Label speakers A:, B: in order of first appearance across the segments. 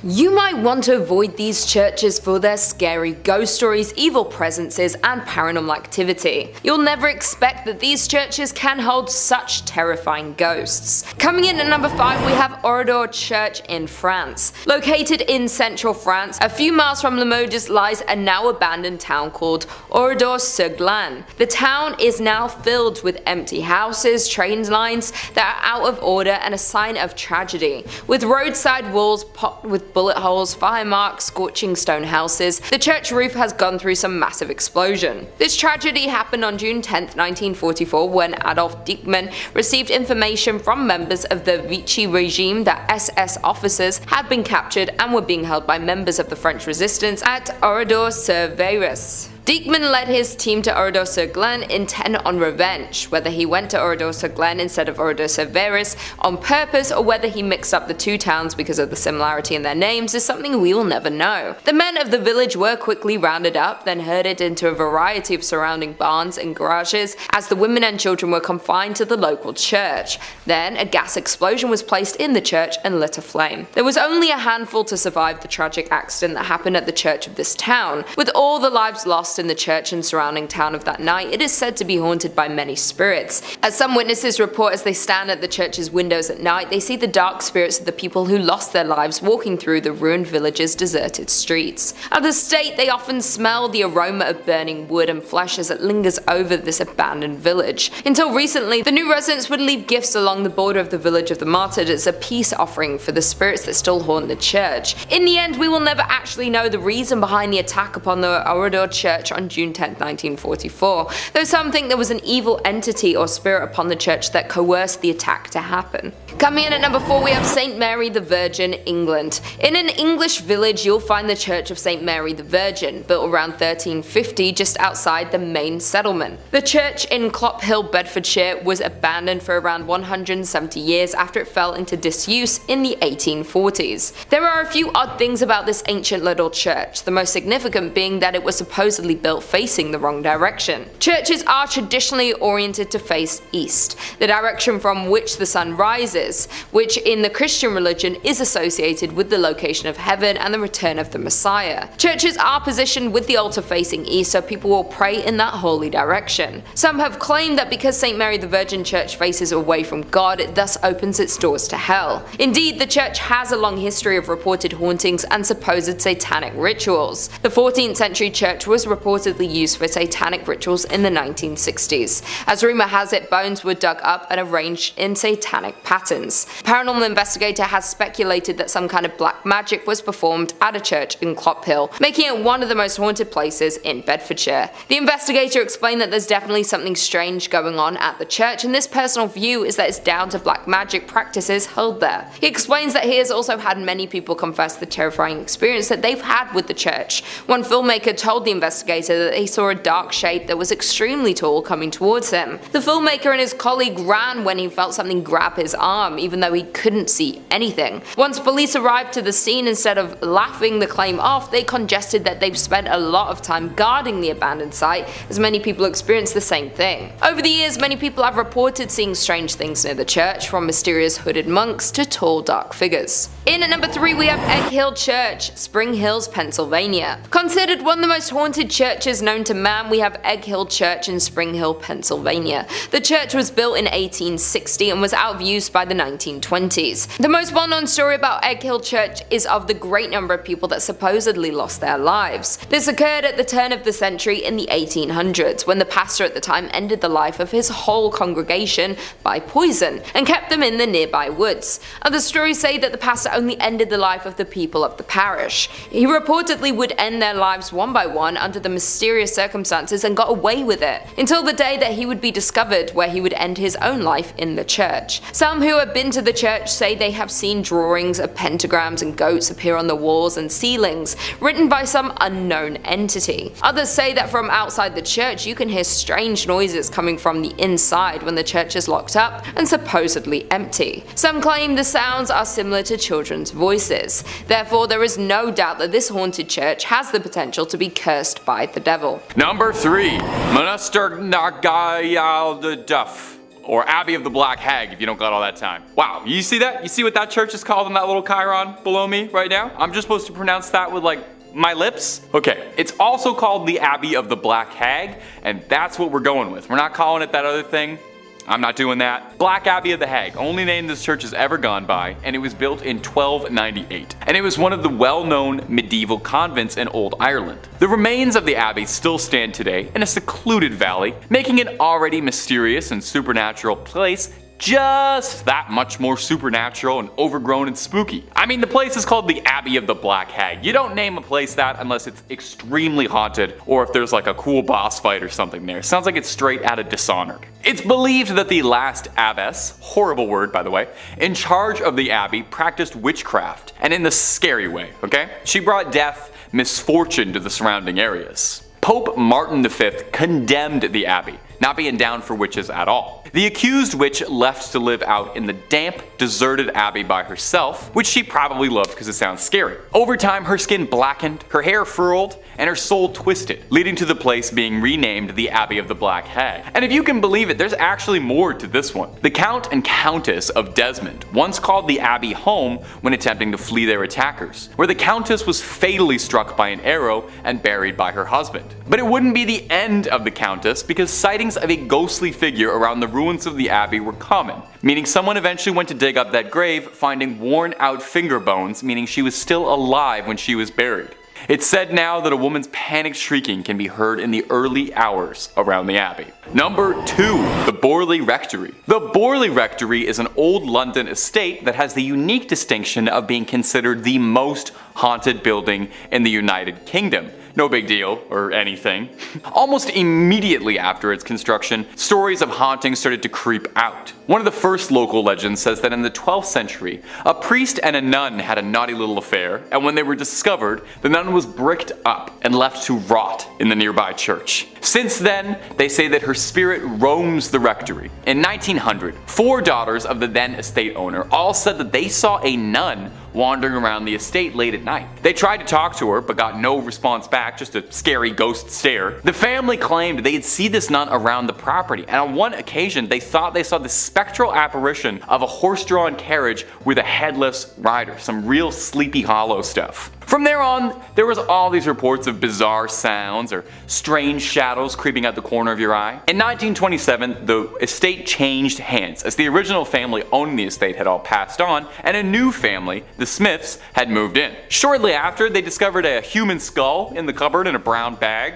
A: You might want to avoid these churches for their scary ghost stories, evil presences, and paranormal activity. You'll never expect that these churches can hold such terrifying ghosts. Coming in at number 5, we have Oradour Church in France. Located in central France, a few miles from Limoges lies a now abandoned town called Oradour-sur-Glane. The town is now filled with empty houses, train lines that are out of order, and a sign of tragedy. With roadside walls pocked with bullet holes, fire marks, scorching stone houses, the church roof has gone through some massive explosion. This tragedy happened on June 10, 1944, when Adolf Dieckmann received information from members of the Vichy regime that SS officers had been captured and were being held by members of the French resistance at Oradour-sur-Vetis. Dieckmann led his team to Oradour-sur-Glane intent on revenge. Whether he went to Oradour-sur-Glane instead of Oradour-sur-Vetis on purpose, or whether he mixed up the two towns because of the similarity in their names, is something we will never know. The men of the village were quickly rounded up, then herded into a variety of surrounding barns and garages, as the women and children were confined to the local church. Then a gas explosion was placed in the church and lit aflame. There was only a handful to survive the tragic accident that happened at the church of this town. With all the lives lost in the church and surrounding town of that night, it is said to be haunted by many spirits. As some witnesses report, as they stand at the church's windows at night, they see the dark spirits of the people who lost their lives walking through the ruined village's deserted streets. Others state they often smell the aroma of burning wood and flesh as it lingers over this abandoned village. Until recently, the new residents would leave gifts along the border of the village of the martyred as a peace offering for the spirits that still haunt the church. In the end, we will never actually know the reason behind the attack upon the Oradour Church on June 10, 1944, though some think there was an evil entity or spirit upon the church that coerced the attack to happen. Coming in at number 4, we have St. Mary the Virgin, England. In an English village, you'll find the Church of St. Mary the Virgin, built around 1350 just outside the main settlement. The church in Columbkille, Bedfordshire, was abandoned for around 170 years after it fell into disuse in the 1840s. There are a few odd things about this ancient little church, the most significant being that it was supposedly built facing the wrong direction. Churches are traditionally oriented to face east, the direction from which the sun rises, which in the Christian religion is associated with the location of heaven and the return of the Messiah. Churches are positioned with the altar facing east, so people will pray in that holy direction. Some have claimed that because St. Mary the Virgin Church faces away from God, it thus opens its doors to hell. Indeed, the church has a long history of reported hauntings and supposed satanic rituals. The 14th century church was reportedly used for satanic rituals in the 1960s. As rumor has it, bones were dug up and arranged in satanic patterns. A paranormal investigator has speculated that some kind of black magic was performed at a church in Columbkille, making it one of the most haunted places in Bedfordshire. The investigator explained that there's definitely something strange going on at the church, and this personal view is that it's down to black magic practices held there. He explains that he has also had many people confess the terrifying experience that they've had with the church. One filmmaker told the investigator that he saw a dark shape that was extremely tall coming towards him. The filmmaker and his colleague ran when he felt something grab his arm, even though he couldn't see anything. Once police arrived to the scene, instead of laughing the claim off, they congested that they've spent a lot of time guarding the abandoned site, as many people experienced the same thing. Over the years, many people have reported seeing strange things near the church, from mysterious hooded monks to tall dark figures. In at number 3, we have Egghill Church, Spring Hills, Pennsylvania. Considered one of the most haunted churches known to man, we have Egghill Church in Spring Hill, Pennsylvania. The church was built in 1860 and was out of use by the 1920s. The most well-known story about Egghill Church is of the great number of people that supposedly lost their lives. This occurred at the turn of the century in the 1800s, when the pastor at the time ended the life of his whole congregation by poison and kept them in the nearby woods. Other stories say that the pastor only ended the life of the people of the parish. He reportedly would end their lives one by one under the mysterious circumstances and got away with it, until the day that he would be discovered, where he would end his own life in the church. Some who have been to the church say they have seen drawings of pentagrams and goats appear on the walls and ceilings, written by some unknown entity. Others say that from outside the church you can hear strange noises coming from the inside when the church is locked up and supposedly empty. Some claim the sounds are similar to children's voices. Therefore, there is no doubt that this haunted church has the potential to be cursed by the devil.
B: Number 3. Monaster Nagayal the Duff. or Abbey of the Black Hag if you don't got all that time. Wow, you see that? You see what that church is called in that little chyron below me right now? I'm just supposed to pronounce that with like my lips? Okay, it's also called the Abbey of the Black Hag, and that's what we're going with. We're not calling it that other thing. I'm not doing that. Black Abbey of the Hag, only name this church has ever gone by, and it was built in 1298. And it was one of the well-known medieval convents in Old Ireland. The remains of the abbey still stand today in a secluded valley, making it already mysterious and supernatural place just that much more supernatural and overgrown and spooky. I mean, the place is called the Abbey of the Black Hag. You don't name a place that unless it's extremely haunted or if there's like a cool boss fight or something there. Sounds like it's straight out of Dishonored. It's believed that the last abbess, horrible word by the way, in charge of the abbey practiced witchcraft, and in the scary way, okay? She brought death, misfortune to the surrounding areas. Pope Martin V condemned the abbey, not being down for witches at all. The accused witch left to live out in the damp, deserted abbey by herself, which she probably loved because it sounds scary. Over time, her skin blackened, her hair furled, and her soul twisted, leading to the place being renamed the Abbey of the Black Hag. And if you can believe it, there's actually more to this one. The Count and Countess of Desmond once called the abbey home when attempting to flee their attackers, where the Countess was fatally struck by an arrow and buried by her husband. But it wouldn't be the end of the Countess, because sightings of a ghostly figure around the ruins of the abbey were common, meaning someone eventually went to dig up that grave, finding worn out finger bones, meaning she was still alive when she was buried. It's said now that a woman's panicked shrieking can be heard in the early hours around the abbey. Number 2. The Borley Rectory. The Borley Rectory is an old London estate that has the unique distinction of being considered the most haunted building in the United Kingdom. No big deal, or anything. Almost immediately after its construction, stories of hauntings started to creep out. One of the first local legends says that in the 12th century, a priest and a nun had a naughty little affair, and when they were discovered, the nun was bricked up and left to rot in the nearby church. Since then, they say that her spirit roams the rectory. In 1900, 4 daughters of the then estate owner all said that they saw a nun wandering around the estate late at night. They tried to talk to her, but got no response back, just a scary ghost stare. The family claimed they'd see this nun around the property, and on one occasion they thought they saw the spectral apparition of a horse-drawn carriage with a headless rider, some real Sleepy Hollow stuff. From there on, there was all these reports of bizarre sounds or strange shadows creeping out the corner of your eye. In 1927, the estate changed hands as the original family owning the estate had all passed on, and a new family, the Smiths, had moved in. Shortly after, they discovered a human skull in the cupboard in a brown bag.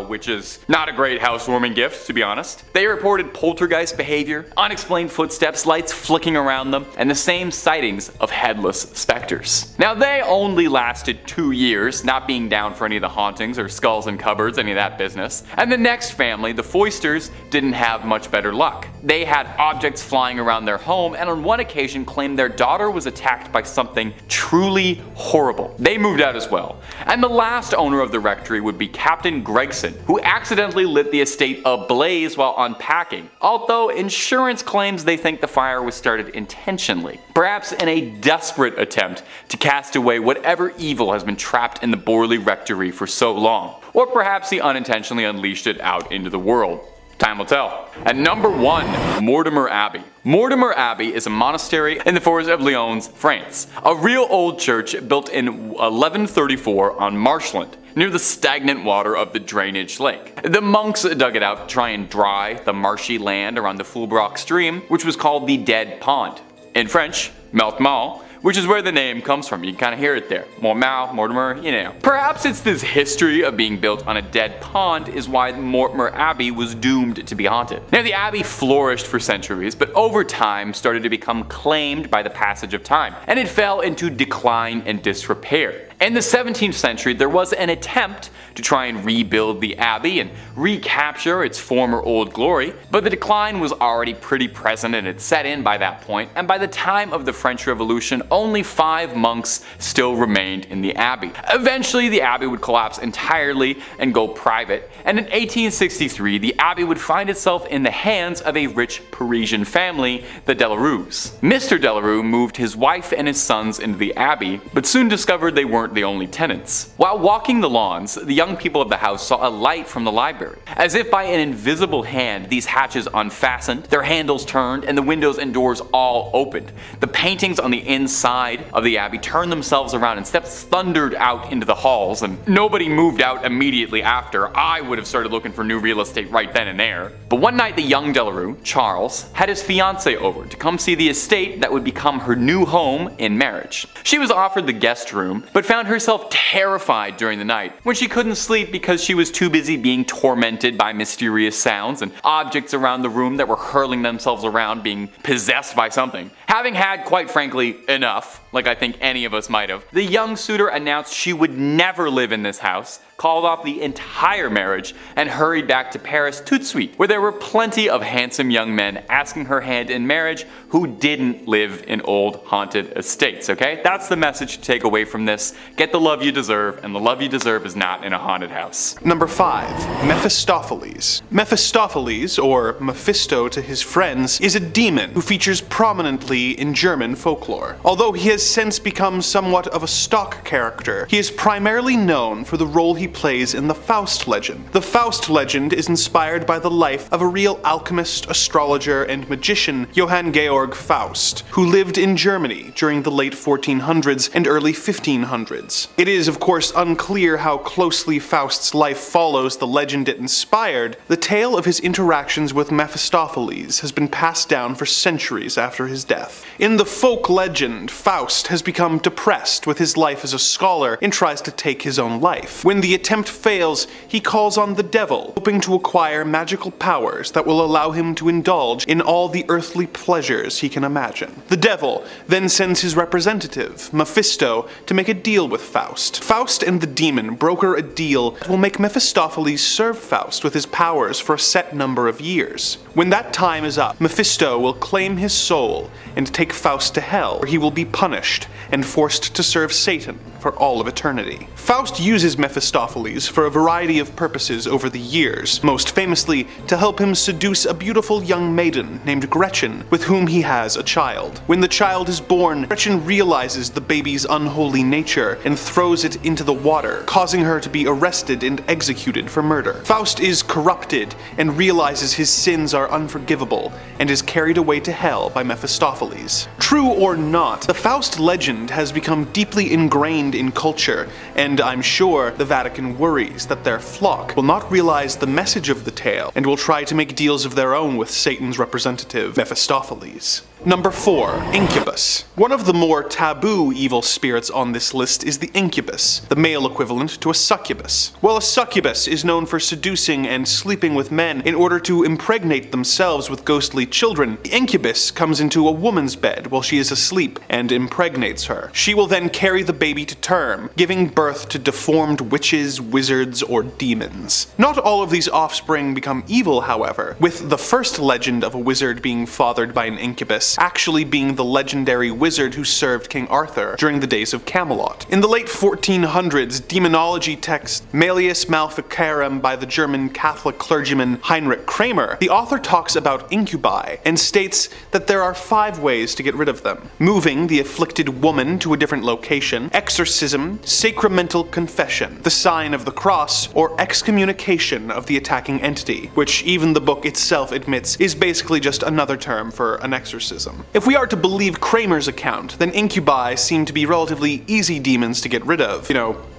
B: Which is not a great housewarming gift, to be honest. They reported poltergeist behavior, unexplained footsteps, lights flicking around them, and the same sightings of headless specters. Now, they only lasted 2 years, not being down for any of the hauntings or skulls in cupboards, any of that business. And the next family, the Foysters, didn't have much better luck. They had objects flying around their home, and on one occasion claimed their daughter was attacked by something truly horrible. They moved out as well. And the last owner of the rectory would be Captain Gregson, who accidentally lit the estate ablaze while unpacking, although insurance claims they think the fire was started intentionally, perhaps in a desperate attempt to cast away whatever evil has been trapped in the Borley Rectory for so long, or perhaps he unintentionally unleashed it out into the world. Time will tell. At number 1, Mortimer Abbey. Mortimer Abbey is a monastery in the forest of Lyons, France. A real old church built in 1134 on marshland, near the stagnant water of the drainage lake. The monks dug it out to try and dry the marshy land around the Fulbrock stream, which was called the Dead Pond. In French, Mortemer, which is where the name comes from. You can kind of hear it there. Mortimer, you know. Perhaps it's this history of being built on a dead pond is why Mortimer Abbey was doomed to be haunted. Now, the abbey flourished for centuries, but over time started to become claimed by the passage of time, and it fell into decline and disrepair. In the 17th century, there was an attempt to try and rebuild the abbey and recapture its former old glory, but the decline was already pretty present and had set in by that point, and by the time of the French Revolution, only 5 monks still remained in the abbey. Eventually, the abbey would collapse entirely and go private, and in 1863, the abbey would find itself in the hands of a rich Parisian family, the Delarues. Mr. Delarue moved his wife and his sons into the abbey, but soon discovered they weren't weren't the only tenants. While walking the lawns, the young people of the house saw a light from the library. As if by an invisible hand, these hatches unfastened, their handles turned, and the windows and doors all opened. The paintings on the inside of the abbey turned themselves around and steps thundered out into the halls, and nobody moved out immediately after. I would have started looking for new real estate right then and there. But one night the young Delarue, Charles, had his fiancée over to come see the estate that would become her new home in marriage. She was offered the guest room, but found herself terrified during the night when she couldn't sleep because she was too busy being tormented by mysterious sounds and objects around the room that were hurling themselves around, being possessed by something. Having had, quite frankly, enough, like I think any of us might have, the young suitor announced she would never live in this house, called off the entire marriage, and hurried back to Paris tout de suite, where there were plenty of handsome young men asking her hand in marriage who didn't live in old haunted estates, okay? That's the message to take away from this. Get the love you deserve, and the love you deserve is not in a haunted house.
C: Number 5. Mephistopheles. Mephistopheles, or Mephisto to his friends, is a demon who features prominently in German folklore. Although he has since become somewhat of a stock character, he is primarily known for the role he plays in the Faust legend. The Faust legend is inspired by the life of a real alchemist, astrologer, and magician, Johann Georg Faust, who lived in Germany during the late 1400s and early 1500s. It is, of course, unclear how closely Faust's life follows the legend it inspired. The tale of his interactions with Mephistopheles has been passed down for centuries after his death. In the folk legend, Faust has become depressed with his life as a scholar and tries to take his own life. When the attempt fails, he calls on the devil, hoping to acquire magical powers that will allow him to indulge in all the earthly pleasures he can imagine. The devil then sends his representative, Mephisto, to make a deal with Faust. Faust and the demon broker a deal that will make Mephistopheles serve Faust with his powers for a set number of years. When that time is up, Mephisto will claim his soul and take Faust to hell, where he will be punished and forced to serve Satan for all of eternity. Faust uses Mephistopheles for a variety of purposes over the years, most famously to help him seduce a beautiful young maiden named Gretchen, with whom he has a child. When the child is born, Gretchen realizes the baby's unholy nature and throws it into the water, causing her to be arrested and executed for murder. Faust is corrupted and realizes his sins are unforgivable and is carried away to hell by Mephistopheles. True or not, the Faust legend has become deeply ingrained in culture, and I'm sure the Vatican worries that their flock will not realize the message of the tale and will try to make deals of their own with Satan's representative, Mephistopheles. Number 4. Incubus. One of the more taboo evil spirits on this list is the incubus, the male equivalent to a succubus. While a succubus is known for seducing and sleeping with men in order to impregnate themselves with ghostly children, the incubus comes into a woman's bed while she is asleep and impregnates her. She will then carry the baby to term, giving birth to deformed witches, wizards, or demons. Not all of these offspring become evil, however, with the first legend of a wizard being fathered by an incubus actually being the legendary wizard who served King Arthur during the days of Camelot. In the late 1400s, demonology text Malleus Maleficarum by the German Catholic clergyman Heinrich Kramer, the author talks about incubi and states that there are 5 ways to get rid of them: moving the afflicted woman to a different location, exorcism, sacramental confession, the sign of the cross, or excommunication of the attacking entity, which even the book itself admits is basically just another term for an exorcism. If we are to believe Kramer's account, then incubi seem to be relatively easy demons to get rid of,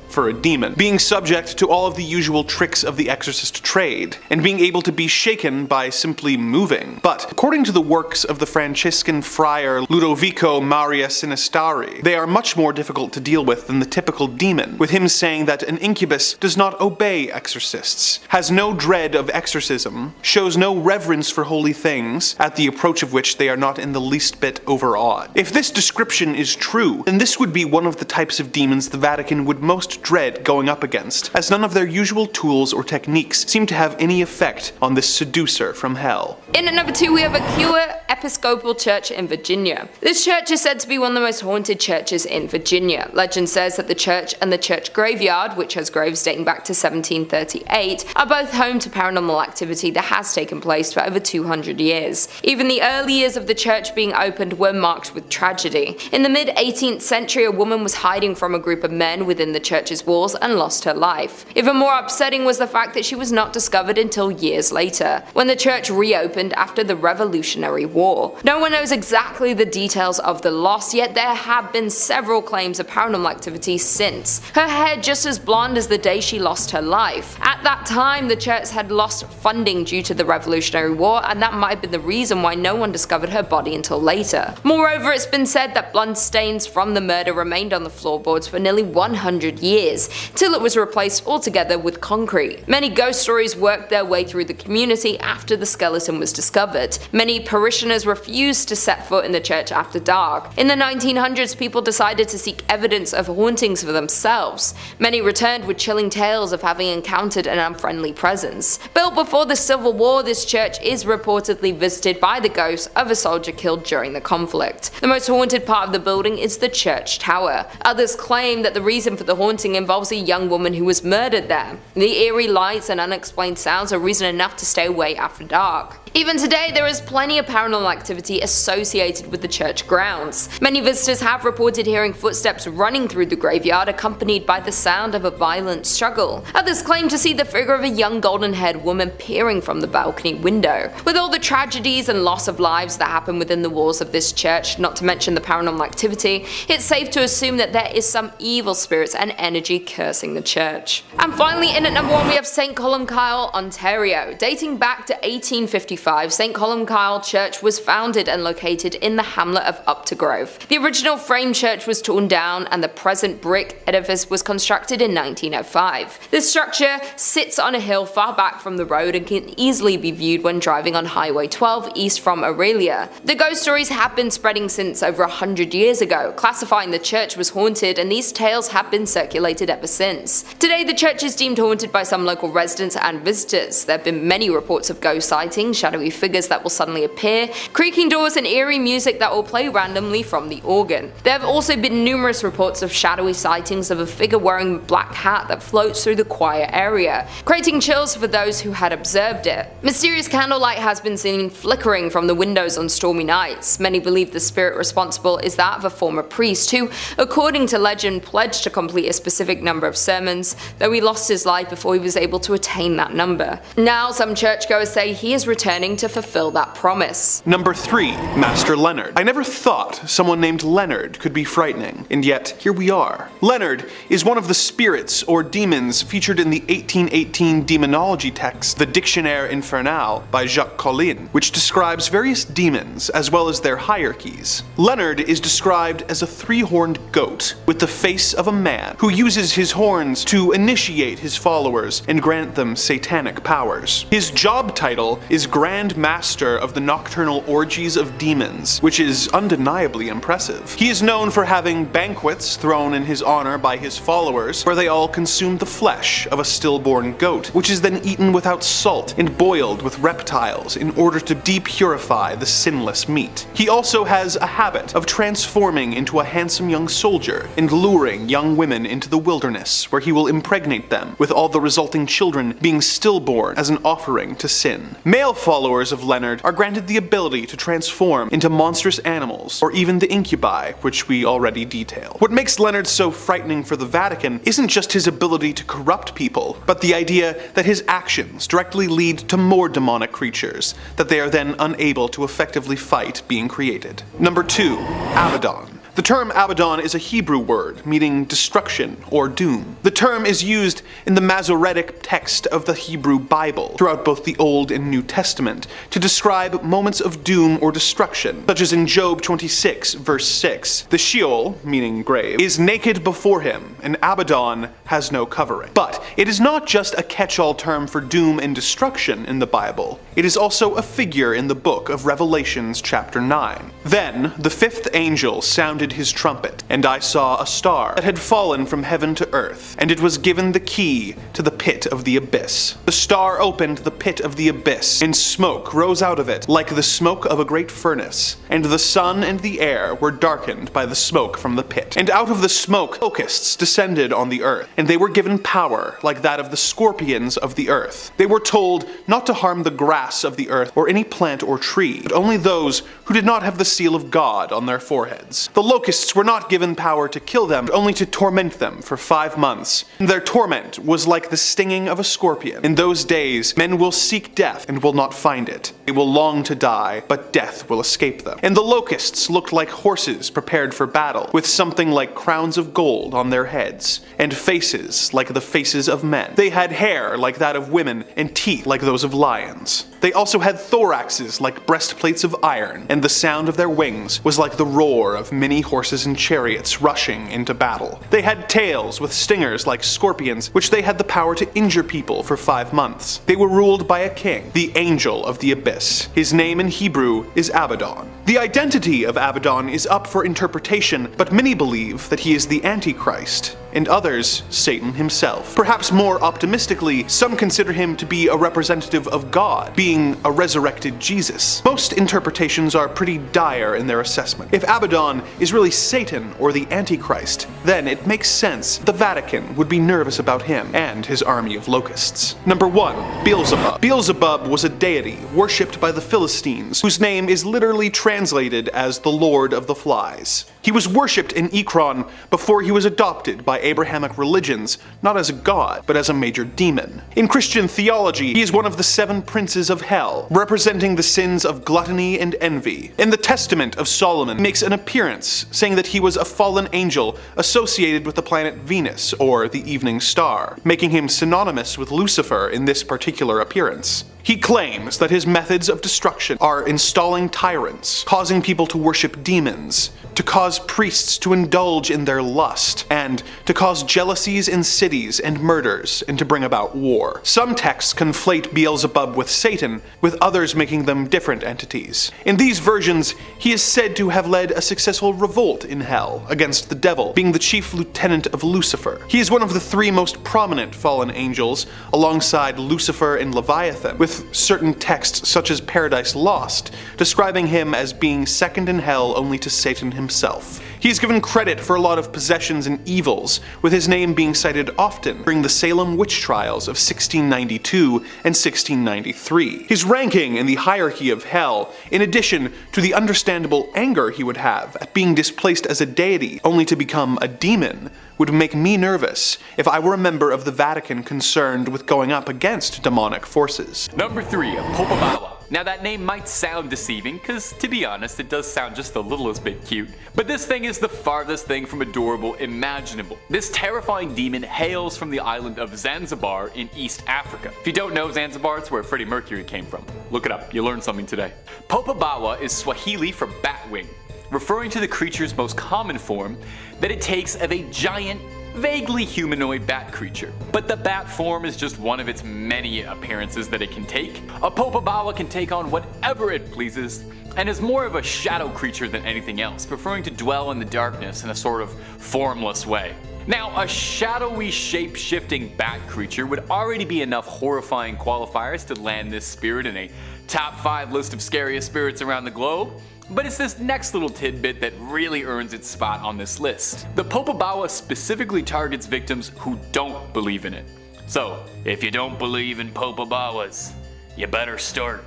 C: for a demon, being subject to all of the usual tricks of the exorcist trade, and being able to be shaken by simply moving. But according to the works of the Franciscan friar Ludovico Maria Sinistari, they are much more difficult to deal with than the typical demon, with him saying that an incubus does not obey exorcists, has no dread of exorcism, shows no reverence for holy things, at the approach of which they are not in the least bit overawed. If this description is true, then this would be one of the types of demons the Vatican would most most dread going up against, as none of their usual tools or techniques seem to have any effect on this seducer from hell.
A: In at number 2 we have Aquia Episcopal Church in Virginia. This church is said to be one of the most haunted churches in Virginia. Legend says that the church and the church graveyard, which has graves dating back to 1738, are both home to paranormal activity that has taken place for over 200 years. Even the early years of the church being opened were marked with tragedy. In the mid-18th century, a woman was hiding from a group of men within the church's walls and lost her life. Even more upsetting was the fact that she was not discovered until years later, when the church reopened after the Revolutionary War. No one knows exactly the details of the loss, yet there have been several claims of paranormal activity since. Her hair just as blonde as the day she lost her life. At that time, the church had lost funding due to the Revolutionary War, and that might have been the reason why no one discovered her body until later. Moreover, it's been said that blood stains from the murder remained on the floorboards for nearly 100 years, till it was replaced altogether with concrete. Many ghost stories worked their way through the community after the skeleton was discovered. Many parishioners refused to set foot in the church after dark. In the 1900s, people decided to seek evidence of hauntings for themselves. Many returned with chilling tales of having encountered an unfriendly presence. Built before the Civil War, this church is reportedly visited by the ghost of a soldier killed during the conflict. The most haunted part of the building is the church tower. Others claim that the reason for the haunting involves a young woman who was murdered there. The eerie lights and unexplained sounds are reason enough to stay away after dark. Even today, there is plenty of paranormal activity associated with the church grounds. Many visitors have reported hearing footsteps running through the graveyard accompanied by the sound of a violent struggle. Others claim to see the figure of a young golden-haired woman peering from the balcony window. With all the tragedies and loss of lives that happen within the walls of this church, not to mention the paranormal activity, it's safe to assume that there is some evil spirits and energy cursing the church. And finally, in at number 1 we have St. Columbkille, Ontario. Dating back to 1855, St. Columbkille Church was founded and located in the hamlet of Uptergrove. The original frame church was torn down and the present brick edifice was constructed in 1905. This structure sits on a hill far back from the road and can easily be viewed when driving on Highway 12 east from Aurelia. The ghost stories have been spreading since over 100 years ago, classifying the church was haunted, and these tales have been circulated ever since. Today, the church is deemed haunted by some local residents and visitors. There have been many reports of ghost sightings, shadowy figures that will suddenly appear, creaking doors, and eerie music that will play randomly from the organ. There have also been numerous reports of shadowy sightings of a figure wearing a black hat that floats through the choir area, creating chills for those who had observed it. Mysterious candlelight has been seen flickering from the windows on stormy nights. Many believe the spirit responsible is that of a former priest who, according to legend, pledged to complete a specific number of sermons, though he lost his life before he was able to attain that number. Now some churchgoers say he is returning to fulfill that promise.
C: Number 3. Master Leonard. I never thought someone named Leonard could be frightening, and yet here we are. Leonard is one of the spirits or demons featured in the 1818 demonology text, the Dictionnaire Infernal by Jacques Collin, which describes various demons as well as their hierarchies. Leonard is described as a 3-horned goat with the face of a man who uses his horns to initiate his followers and grant them satanic powers. His job title is Grand Master of the Nocturnal Orgies of Demons, which is undeniably impressive. He is known for having banquets thrown in his honor by his followers, where they all consume the flesh of a stillborn goat, which is then eaten without salt and boiled with reptiles in order to depurify the sinless meat. He also has a habit of transforming into a handsome young soldier and luring young women into the wilderness, where he will impregnate them, with all the resulting children being stillborn as an offering to sin. Male followers of Leonard are granted the ability to transform into monstrous animals, or even the incubi, which we already detailed. What makes Leonard so frightening for the Vatican isn't just his ability to corrupt people, but the idea that his actions directly lead to more demonic creatures that they are then unable to effectively fight being created. Number 2. Abaddon. The term Abaddon is a Hebrew word meaning destruction or doom. The term is used in the Masoretic text of the Hebrew Bible throughout both the Old and New Testament to describe moments of doom or destruction, such as in Job 26 verse 6. The Sheol, meaning grave, is naked before him, and Abaddon has no covering. But it is not just a catch-all term for doom and destruction in the Bible. It is also a figure in the book of Revelations chapter 9. Then the 5th angel sounded sounded his trumpet, and I saw a star that had fallen from heaven to earth, and it was given the key to the pit of the abyss. The star opened the pit of the abyss, and smoke rose out of it like the smoke of a great furnace, and the sun and the air were darkened by the smoke from the pit. And out of the smoke locusts descended on the earth, and they were given power like that of the scorpions of the earth. They were told not to harm the grass of the earth or any plant or tree, but only those who did not have the seal of God on their foreheads. The locusts were not given power to kill them, but only to torment them for 5 months. And their torment was like the stinging of a scorpion. In those days, men will seek death and will not find it. They will long to die, but death will escape them. And the locusts looked like horses prepared for battle, with something like crowns of gold on their heads, and faces like the faces of men. They had hair like that of women, and teeth like those of lions. They also had thoraxes like breastplates of iron, and the sound of their wings was like the roar of many horses and chariots rushing into battle. They had tails with stingers like scorpions, which they had the power to injure people for 5 months. They were ruled by a king, the Angel of the Abyss. His name in Hebrew is Abaddon. The identity of Abaddon is up for interpretation, but many believe that he is the Antichrist, and others Satan himself. Perhaps more optimistically, some consider him to be a representative of God, being a resurrected Jesus. Most interpretations are pretty dire in their assessment. If Abaddon is really Satan or the Antichrist, then it makes sense the Vatican would be nervous about him and his army of locusts. Number 1. Beelzebub. Beelzebub was a deity worshipped by the Philistines, whose name is literally translated as the Lord of the Flies. He was worshipped in Ekron before he was adopted by Abrahamic religions, not as a god, but as a major demon. In Christian theology, he is one of the 7 princes of hell, representing the sins of gluttony and envy. In the Testament of Solomon, he makes an appearance, saying that he was a fallen angel associated with the planet Venus, or the evening star, making him synonymous with Lucifer in this particular appearance. He claims that his methods of destruction are installing tyrants, causing people to worship demons, to cause priests to indulge in their lust, and to cause jealousies in cities and murders, and to bring about war. Some texts conflate Beelzebub with Satan, with others making them different entities. In these versions, he is said to have led a successful revolt in hell against the devil, being the chief lieutenant of Lucifer. He is one of the 3 most prominent fallen angels, alongside Lucifer and Leviathan, with certain texts such as Paradise Lost, describing him as being second in hell only to Satan himself. He is given credit for a lot of possessions and evils, with his name being cited often during the Salem witch trials of 1692 and 1693. His ranking in the hierarchy of hell, in addition to the understandable anger he would have at being displaced as a deity only to become a demon, would make me nervous if I were a member of the Vatican concerned with going up against demonic forces.
B: Number 3, Popobawa. Now that name might sound deceiving, cause to be honest, it does sound just the littlest bit cute. But this thing is the farthest thing from adorable imaginable. This terrifying demon hails from the island of Zanzibar in East Africa. If you don't know Zanzibar, it's where Freddie Mercury came from. Look it up, you learned something today. Popobawa is Swahili for batwing, referring to the creature's most common form that it takes of a giant, vaguely humanoid bat creature. But the bat form is just one of its many appearances that it can take. A Popobawa can take on whatever it pleases, and is more of a shadow creature than anything else, preferring to dwell in the darkness in a sort of formless way. Now, a shadowy, shape-shifting bat creature would already be enough horrifying qualifiers to land this spirit in a top 5 list of scariest spirits around the globe. But it's this next little tidbit that really earns its spot on this list. The Popobawa specifically targets victims who don't believe in it. So, if you don't believe in Popobawas, you better start.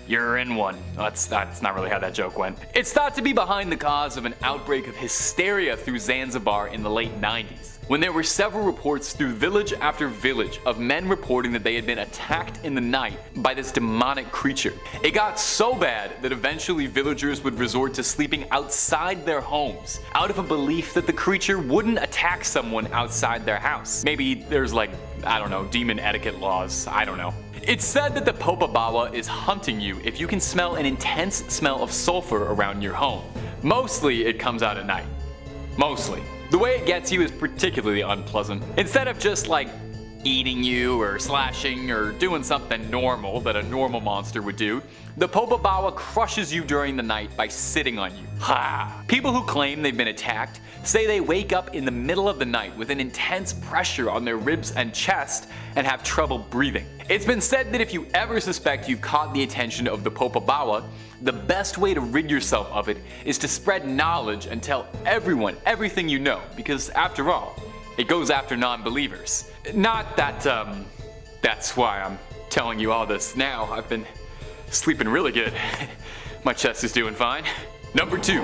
B: You're in one. That's not really how that joke went. It's thought to be behind the cause of an outbreak of hysteria through Zanzibar in the late 90s, when there were several reports through village after village of men reporting that they had been attacked in the night by this demonic creature. It got so bad that eventually villagers would resort to sleeping outside their homes, out of a belief that the creature wouldn't attack someone outside their house. Maybe there's demon etiquette laws, I don't know. It's said that the Popobawa is hunting you if you can smell an intense smell of sulfur around your home. Mostly it comes out at night. Mostly. The way it gets you is particularly unpleasant. Instead of just eating you or slashing or doing something normal that a normal monster would do, the Popobawa crushes you during the night by sitting on you. Ha! People who claim they've been attacked say they wake up in the middle of the night with an intense pressure on their ribs and chest and have trouble breathing. It's been said that if you ever suspect you've caught the attention of the Popobawa, the best way to rid yourself of it is to spread knowledge and tell everyone everything you know, because after all, it goes after non-believers. Not that, that's why I'm telling you all this now. I've been sleeping really good. My chest is doing fine. Number 2,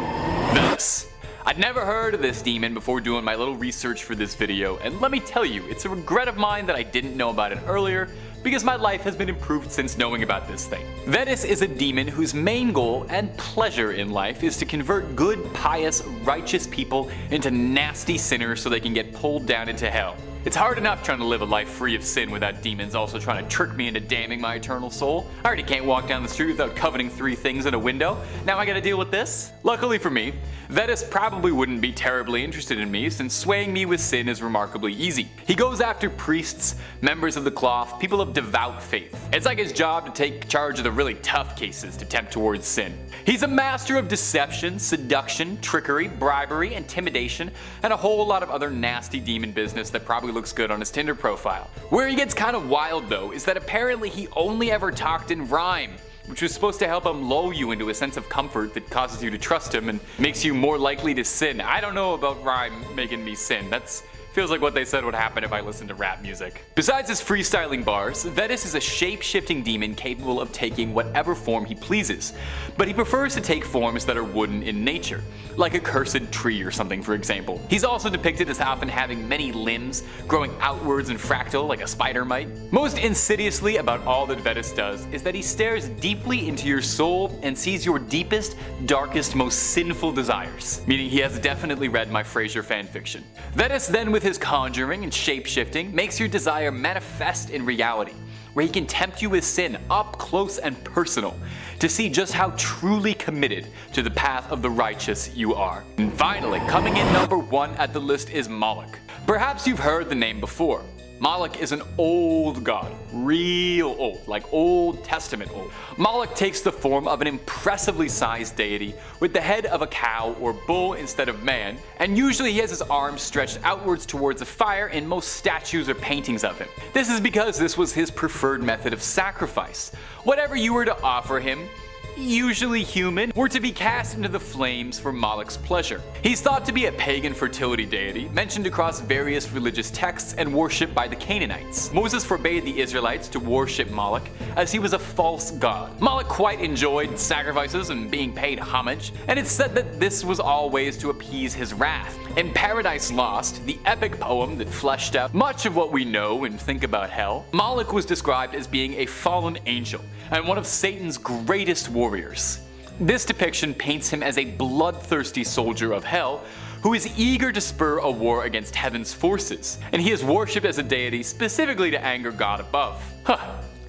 B: Vetis. I'd never heard of this demon before doing my little research for this video, and let me tell you, it's a regret of mine that I didn't know about it earlier, because my life has been improved since knowing about this thing. Vetis is a demon whose main goal and pleasure in life is to convert good, pious, righteous people into nasty sinners so they can get pulled down into hell. It's hard enough trying to live a life free of sin without demons also trying to trick me into damning my eternal soul. I already can't walk down the street without coveting 3 things in a window. Now I gotta deal with this? Luckily for me, Vetis probably wouldn't be terribly interested in me, since swaying me with sin is remarkably easy. He goes after priests, members of the cloth, people of devout faith. It's like his job to take charge of the really tough cases to tempt towards sin. He's a master of deception, seduction, trickery, bribery, intimidation, and a whole lot of other nasty demon business that probably looks good on his Tinder profile. Where he gets kind of wild though is that apparently he only ever talked in rhyme, which was supposed to help him lull you into a sense of comfort that causes you to trust him and makes you more likely to sin. I don't know about rhyme making me sin. That's feels like what they said would happen if I listened to rap music. Besides his freestyling bars, Vetis is a shape-shifting demon capable of taking whatever form he pleases, but he prefers to take forms that are wooden in nature, like a cursed tree or something, for example. He's also depicted as often having many limbs, growing outwards and fractal like a spider might. Most insidiously about all that Vetis does is that he stares deeply into your soul and sees your deepest, darkest, most sinful desires, meaning he has definitely read my Frasier fanfiction. Vetis then, with his conjuring and shape-shifting, makes your desire manifest in reality, where he can tempt you with sin up close and personal to see just how truly committed to the path of the righteous you are. And finally, coming in number 1 at the list is Moloch. Perhaps you've heard the name before. Moloch is an old god, real old, like Old Testament old. Moloch takes the form of an impressively sized deity with the head of a cow or bull instead of man, and usually he has his arms stretched outwards towards a fire in most statues or paintings of him. This is because this was his preferred method of sacrifice. Whatever you were to offer him, usually human, were to be cast into the flames for Moloch's pleasure. He's thought to be a pagan fertility deity, mentioned across various religious texts and worshipped by the Canaanites. Moses forbade the Israelites to worship Moloch, as he was a false god. Moloch quite enjoyed sacrifices and being paid homage, and it's said that this was always to appease his wrath. In Paradise Lost, the epic poem that fleshed out much of what we know and think about hell, Moloch was described as being a fallen angel and one of Satan's greatest warriors. This depiction paints him as a bloodthirsty soldier of hell who is eager to spur a war against heaven's forces, and he is worshipped as a deity specifically to anger God above.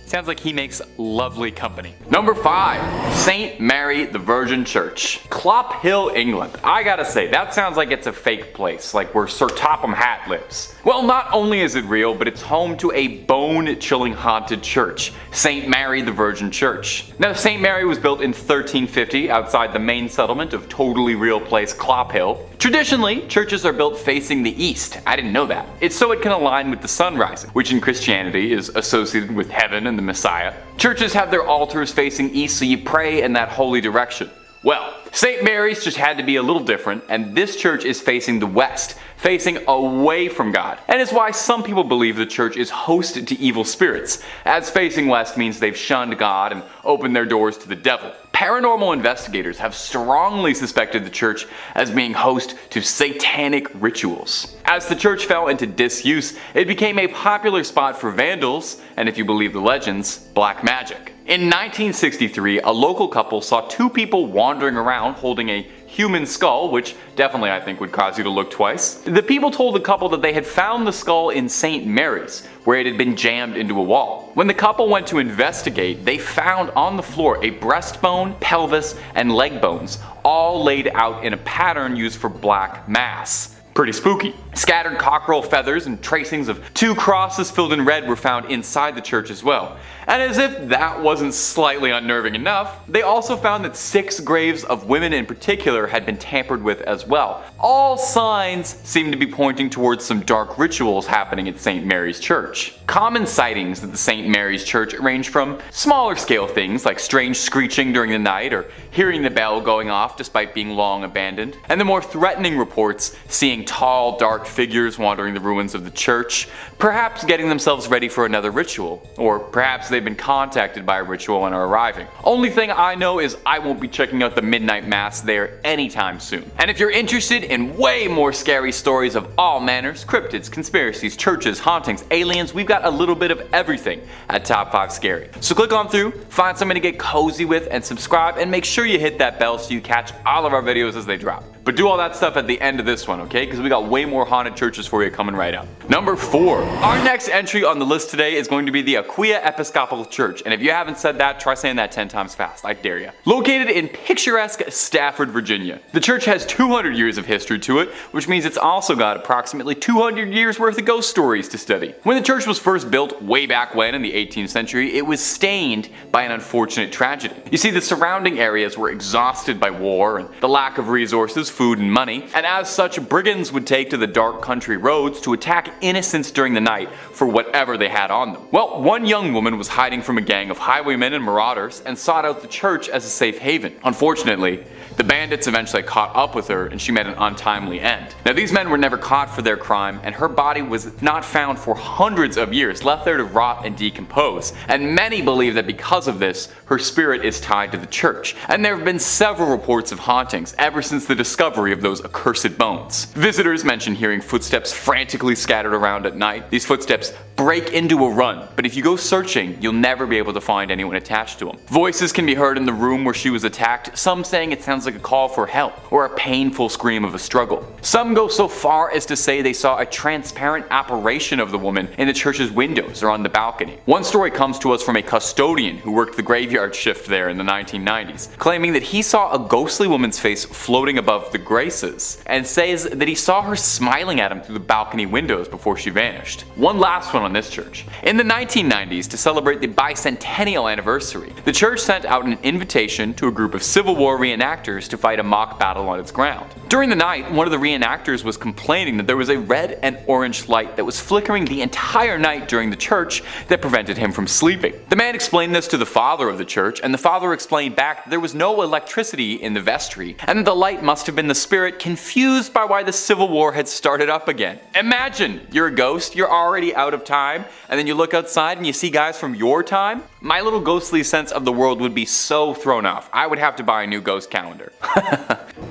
B: Sounds like he makes lovely company. Number 5, St. Mary the Virgin Church, Columbkille, England. I gotta say, that sounds like it's a fake place, like where Sir Topham Hatt lives. Well, not only is it real, but it's home to a bone-chilling haunted church, St. Mary the Virgin Church. Now, St. Mary was built in 1350 outside the main settlement of totally real place Columbkille. Traditionally, churches are built facing the east. I didn't know that. It's so it can align with the sun rising, which in Christianity is associated with heaven and the Messiah. Churches have their altars facing east, so you pray in that holy direction. Well, St. Mary's just had to be a little different, and this church is facing the west, facing away from God. And it's why some people believe the church is hosted to evil spirits, as facing west means they've shunned God and opened their doors to the devil. Paranormal investigators have strongly suspected the church as being host to satanic rituals. As the church fell into disuse, it became a popular spot for vandals, and if you believe the legends, black magic. In 1963, a local couple saw 2 people wandering around holding a human skull, which definitely I think would cause you to look twice. The people told the couple that they had found the skull in St. Mary's, where it had been jammed into a wall. When the couple went to investigate, they found on the floor a breastbone, pelvis, and leg bones, all laid out in a pattern used for black mass. Pretty spooky. Scattered cockerel feathers and tracings of 2 crosses filled in red were found inside the church as well. And as if that wasn't slightly unnerving enough, they also found that 6 graves of women in particular had been tampered with as well. All signs seem to be pointing towards some dark rituals happening at St. Mary's Church. Common sightings at the St. Mary's Church range from smaller scale things like strange screeching during the night or hearing the bell going off despite being long abandoned, and the more threatening reports seeing tall, dark figures wandering the ruins of the church, perhaps getting themselves ready for another ritual, or perhaps they've been contacted by a ritual and are arriving. Only thing I know is I won't be checking out the midnight mass there anytime soon. And if you're interested in way more scary stories of all manners, cryptids, conspiracies, churches, hauntings, aliens, we've got a little bit of everything at Top 5 Scary. So click on through, find something to get cozy with, and subscribe, and make sure you hit that bell so you catch all of our videos as they drop. But do all that stuff at the end of this one, okay? Because we got way more haunted churches for you coming right up. Number 4. Our next entry on the list today is going to be the Aquia Episcopal Church. And if you haven't said that, try saying that 10 times fast. I dare you. Located in picturesque Stafford, Virginia. The church has 200 years of history to it, which means it's also got approximately 200 years worth of ghost stories to study. When the church was first built way back when in the 18th century, it was stained by an unfortunate tragedy. You see, the surrounding areas were exhausted by war and the lack of resources, food, and money, and as such, brigands would take to the dark country roads to attack innocents during the night for whatever they had on them. Well, one young woman was hiding from a gang of highwaymen and marauders and sought out the church as a safe haven. Unfortunately, the bandits eventually caught up with her and she met an untimely end. Now, these men were never caught for their crime, and her body was not found for hundreds of years, left there to rot and decompose. And many believe that because of this, her spirit is tied to the church. And there have been several reports of hauntings ever since the discovery of those accursed bones. Visitors mention hearing footsteps frantically scattered around at night. These footsteps break into a run, but if you go searching, you'll never be able to find anyone attached to them. Voices can be heard in the room where she was attacked, some saying it sounds like a call for help or a painful scream of a struggle. Some go so far as to say they saw a transparent apparition of the woman in the church's windows or on the balcony. One story comes to us from a custodian who worked the graveyard shift there in the 1990s, claiming that he saw a ghostly woman's face floating above the graces, and says that he saw her smiling at him through the balcony windows before she vanished. One last one on this church. In the 1990s, to celebrate the bicentennial anniversary, the church sent out an invitation to a group of Civil War reenactors to fight a mock battle on its ground. During the night, one of the reenactors was complaining that there was a red and orange light that was flickering the entire night during the church that prevented him from sleeping. The man explained this to the father of the church, and the father explained back that there was no electricity in the vestry, and that the light must have been the spirit confused by why the Civil War had started up again. Imagine, you're a ghost, you're already out of time, and then you look outside and you see guys from your time? My little ghostly sense of the world would be so thrown off. I would have to buy a new ghost calendar.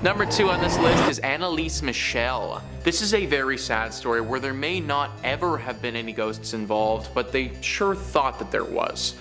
D: Number 2 on this list is Anneliese Michel. This is a very sad story where there may not ever have been any ghosts involved, but they sure thought that there was.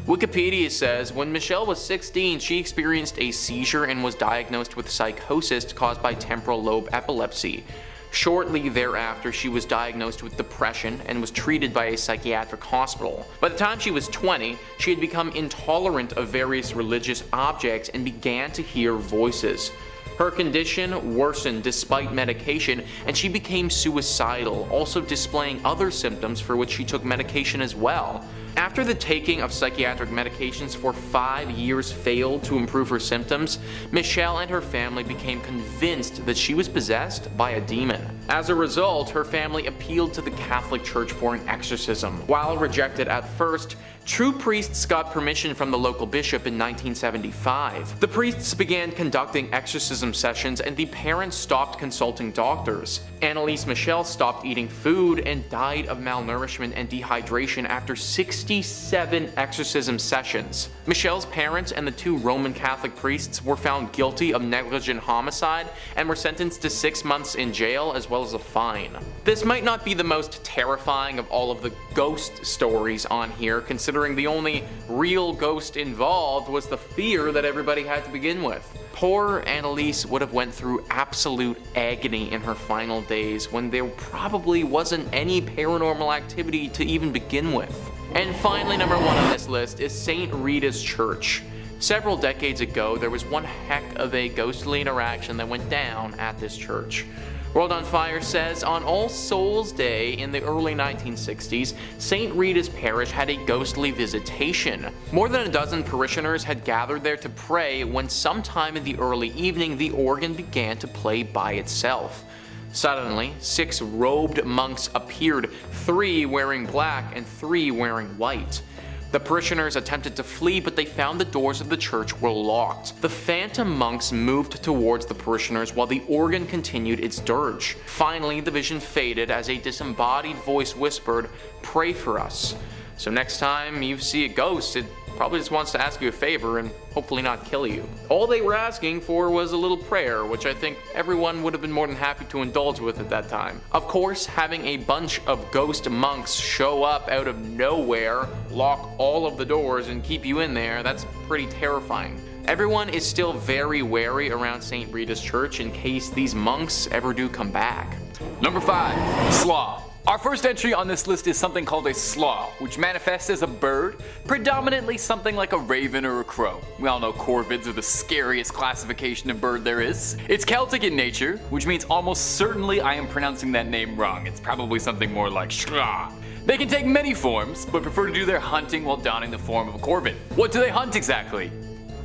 D: Wikipedia says, when Michelle was 16, she experienced a seizure and was diagnosed with psychosis caused by temporal lobe epilepsy. Shortly thereafter, she was diagnosed with depression and was treated by a psychiatric hospital. By the time she was 20, she had become intolerant of various religious objects and began to hear voices. Her condition worsened despite medication, and she became suicidal, also displaying other symptoms for which she took medication as well. After the taking of psychiatric medications for 5 years failed to improve her symptoms, Michelle and her family became convinced that she was possessed by a demon. As a result, her family appealed to the Catholic Church for an exorcism. While rejected at first, true priests got permission from the local bishop in 1975. The priests began conducting exorcism sessions, and the parents stopped consulting doctors. Anneliese Michel stopped eating food and died of malnourishment and dehydration after 67 exorcism sessions. Michel's parents and the 2 Roman Catholic priests were found guilty of negligent homicide and were sentenced to 6 months in jail as well as a fine. This might not be the most terrifying of all of the ghost stories on here, considering the only real ghost involved was the fear that everybody had to begin with. Poor Anneliese would have went through absolute agony in her final days when there probably wasn't any paranormal activity to even begin with. And finally, number 1 on this list is St. Rita's Church. Several decades ago, there was one heck of a ghostly interaction that went down at this church. World on Fire says, on All Souls Day in the early 1960s, St. Rita's parish had a ghostly visitation. More than a dozen parishioners had gathered there to pray when sometime in the early evening the organ began to play by itself. Suddenly, 6 robed monks appeared, 3 wearing black and 3 wearing white. The parishioners attempted to flee, but they found the doors of the church were locked. The phantom monks moved towards the parishioners while the organ continued its dirge. Finally, the vision faded as a disembodied voice whispered, "Pray for us." So next time you see a ghost, it probably just wants to ask you a favor and hopefully not kill you. All they were asking for was a little prayer, which I think everyone would have been more than happy to indulge with at that time. Of course, having a bunch of ghost monks show up out of nowhere, lock all of the doors and keep you in there, that's pretty terrifying. Everyone is still very wary around St. Rita's Church in case these monks ever do come back.
B: Number 5. Sluagh. Our first entry on this list is something called a sluagh, which manifests as a bird, predominantly something like a raven or a crow. We all know corvids are the scariest classification of bird there is. It's Celtic in nature, which means almost certainly I am pronouncing that name wrong. It's probably something more like sluagh. They can take many forms, but prefer to do their hunting while donning the form of a corvid. What do they hunt exactly?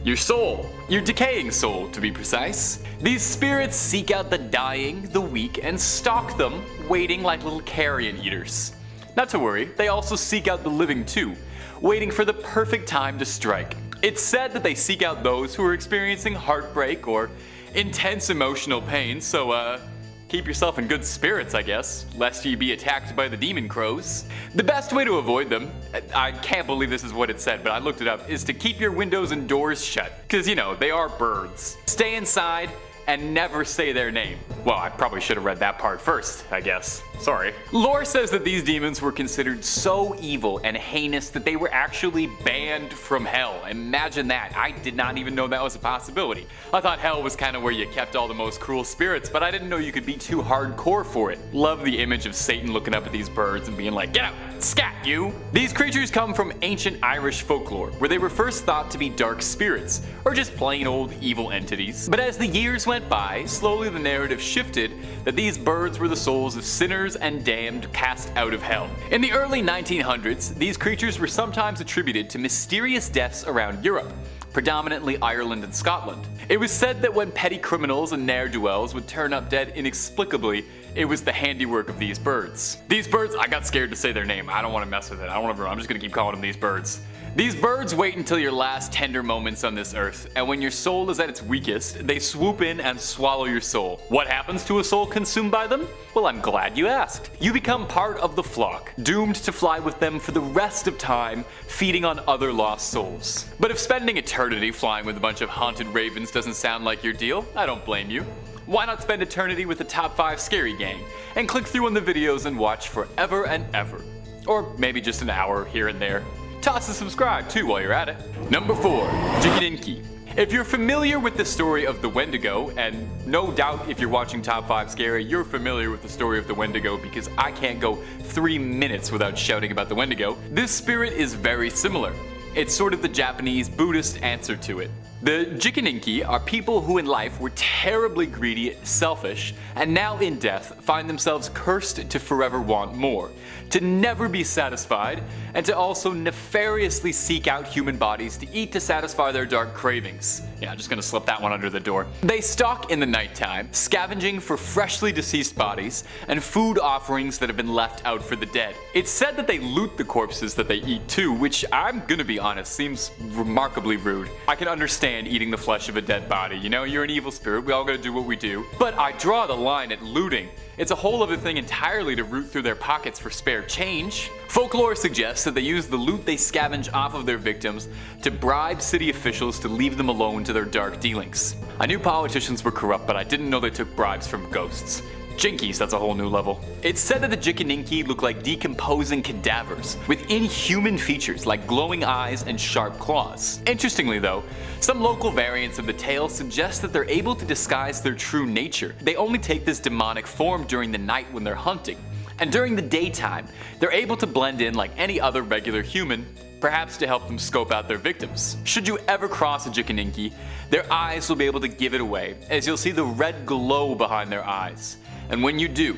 B: Your soul. Your decaying soul, to be precise. These spirits seek out the dying, the weak, and stalk them, waiting like little carrion eaters. Not to worry, they also seek out the living too, waiting for the perfect time to strike. It's said that they seek out those who are experiencing heartbreak or intense emotional pain, so keep yourself in good spirits, I guess, lest you be attacked by the demon crows. The best way to avoid them, I can't believe this is what it said, but I looked it up, is to keep your windows and doors shut. Cause you know, they are birds. Stay inside and never say their name. Well, I probably should have read that part first, I guess. Sorry. Lore says that these demons were considered so evil and heinous that they were actually banned from hell. Imagine that. I did not even know that was a possibility. I thought hell was kind of where you kept all the most cruel spirits, but I didn't know you could be too hardcore for it. Love the image of Satan looking up at these birds and being like, "Get out! Scat, you!" These creatures come from ancient Irish folklore, where they were first thought to be dark spirits, or just plain old evil entities. But as the years went by, slowly the narrative shifted that these birds were the souls of sinners and damned cast out of hell. In the early 1900s, these creatures were sometimes attributed to mysterious deaths around Europe, predominantly Ireland and Scotland. It was said that when petty criminals and ne'er-do-wells would turn up dead inexplicably, it was the handiwork of these birds. These birds, I got scared to say their name. I don't want to mess with it. I'm just gonna keep calling them these birds. These birds wait until your last tender moments on this earth, and when your soul is at its weakest, they swoop in and swallow your soul. What happens to a soul consumed by them? Well, I'm glad you asked. You become part of the flock, doomed to fly with them for the rest of time, feeding on other lost souls. But if spending eternity flying with a bunch of haunted ravens doesn't sound like your deal, I don't blame you. Why not spend eternity with the top 5 scary gang, and click through on the videos and watch forever and ever. Or maybe just an hour here and there. Toss a subscribe too while you're at it. Number 4. Jikininki. If you're familiar with the story of the Wendigo, and no doubt if you're watching Top 5 Scary, you're familiar with the story of the Wendigo because I can't go 3 minutes without shouting about the Wendigo, this spirit is very similar. It's sort of the Japanese Buddhist answer to it. The Jikininki are people who in life were terribly greedy, selfish, and now in death find themselves cursed to forever want more, to never be satisfied, and to also nefariously seek out human bodies to eat to satisfy their dark cravings. Yeah, I'm just gonna slip that one under the door. They stalk in the nighttime, scavenging for freshly deceased bodies and food offerings that have been left out for the dead. It's said that they loot the corpses that they eat too, which I'm gonna be honest, seems remarkably rude. I can understand eating the flesh of a dead body, you know, you're an evil spirit, we all gotta do what we do. But I draw the line at looting. It's a whole other thing entirely to root through their pockets for spare change. Folklore suggests that they use the loot they scavenge off of their victims to bribe city officials to leave them alone to their dark dealings. I knew politicians were corrupt, but I didn't know they took bribes from ghosts. Jinkies, that's a whole new level. It's said that the Jikininki look like decomposing cadavers, with inhuman features like glowing eyes and sharp claws. Interestingly though, some local variants of the tale suggest that they're able to disguise their true nature. They only take this demonic form during the night when they're hunting, and during the daytime, they're able to blend in like any other regular human, perhaps to help them scope out their victims. Should you ever cross a Jikininki, their eyes will be able to give it away, as you'll see the red glow behind their eyes. And when you do,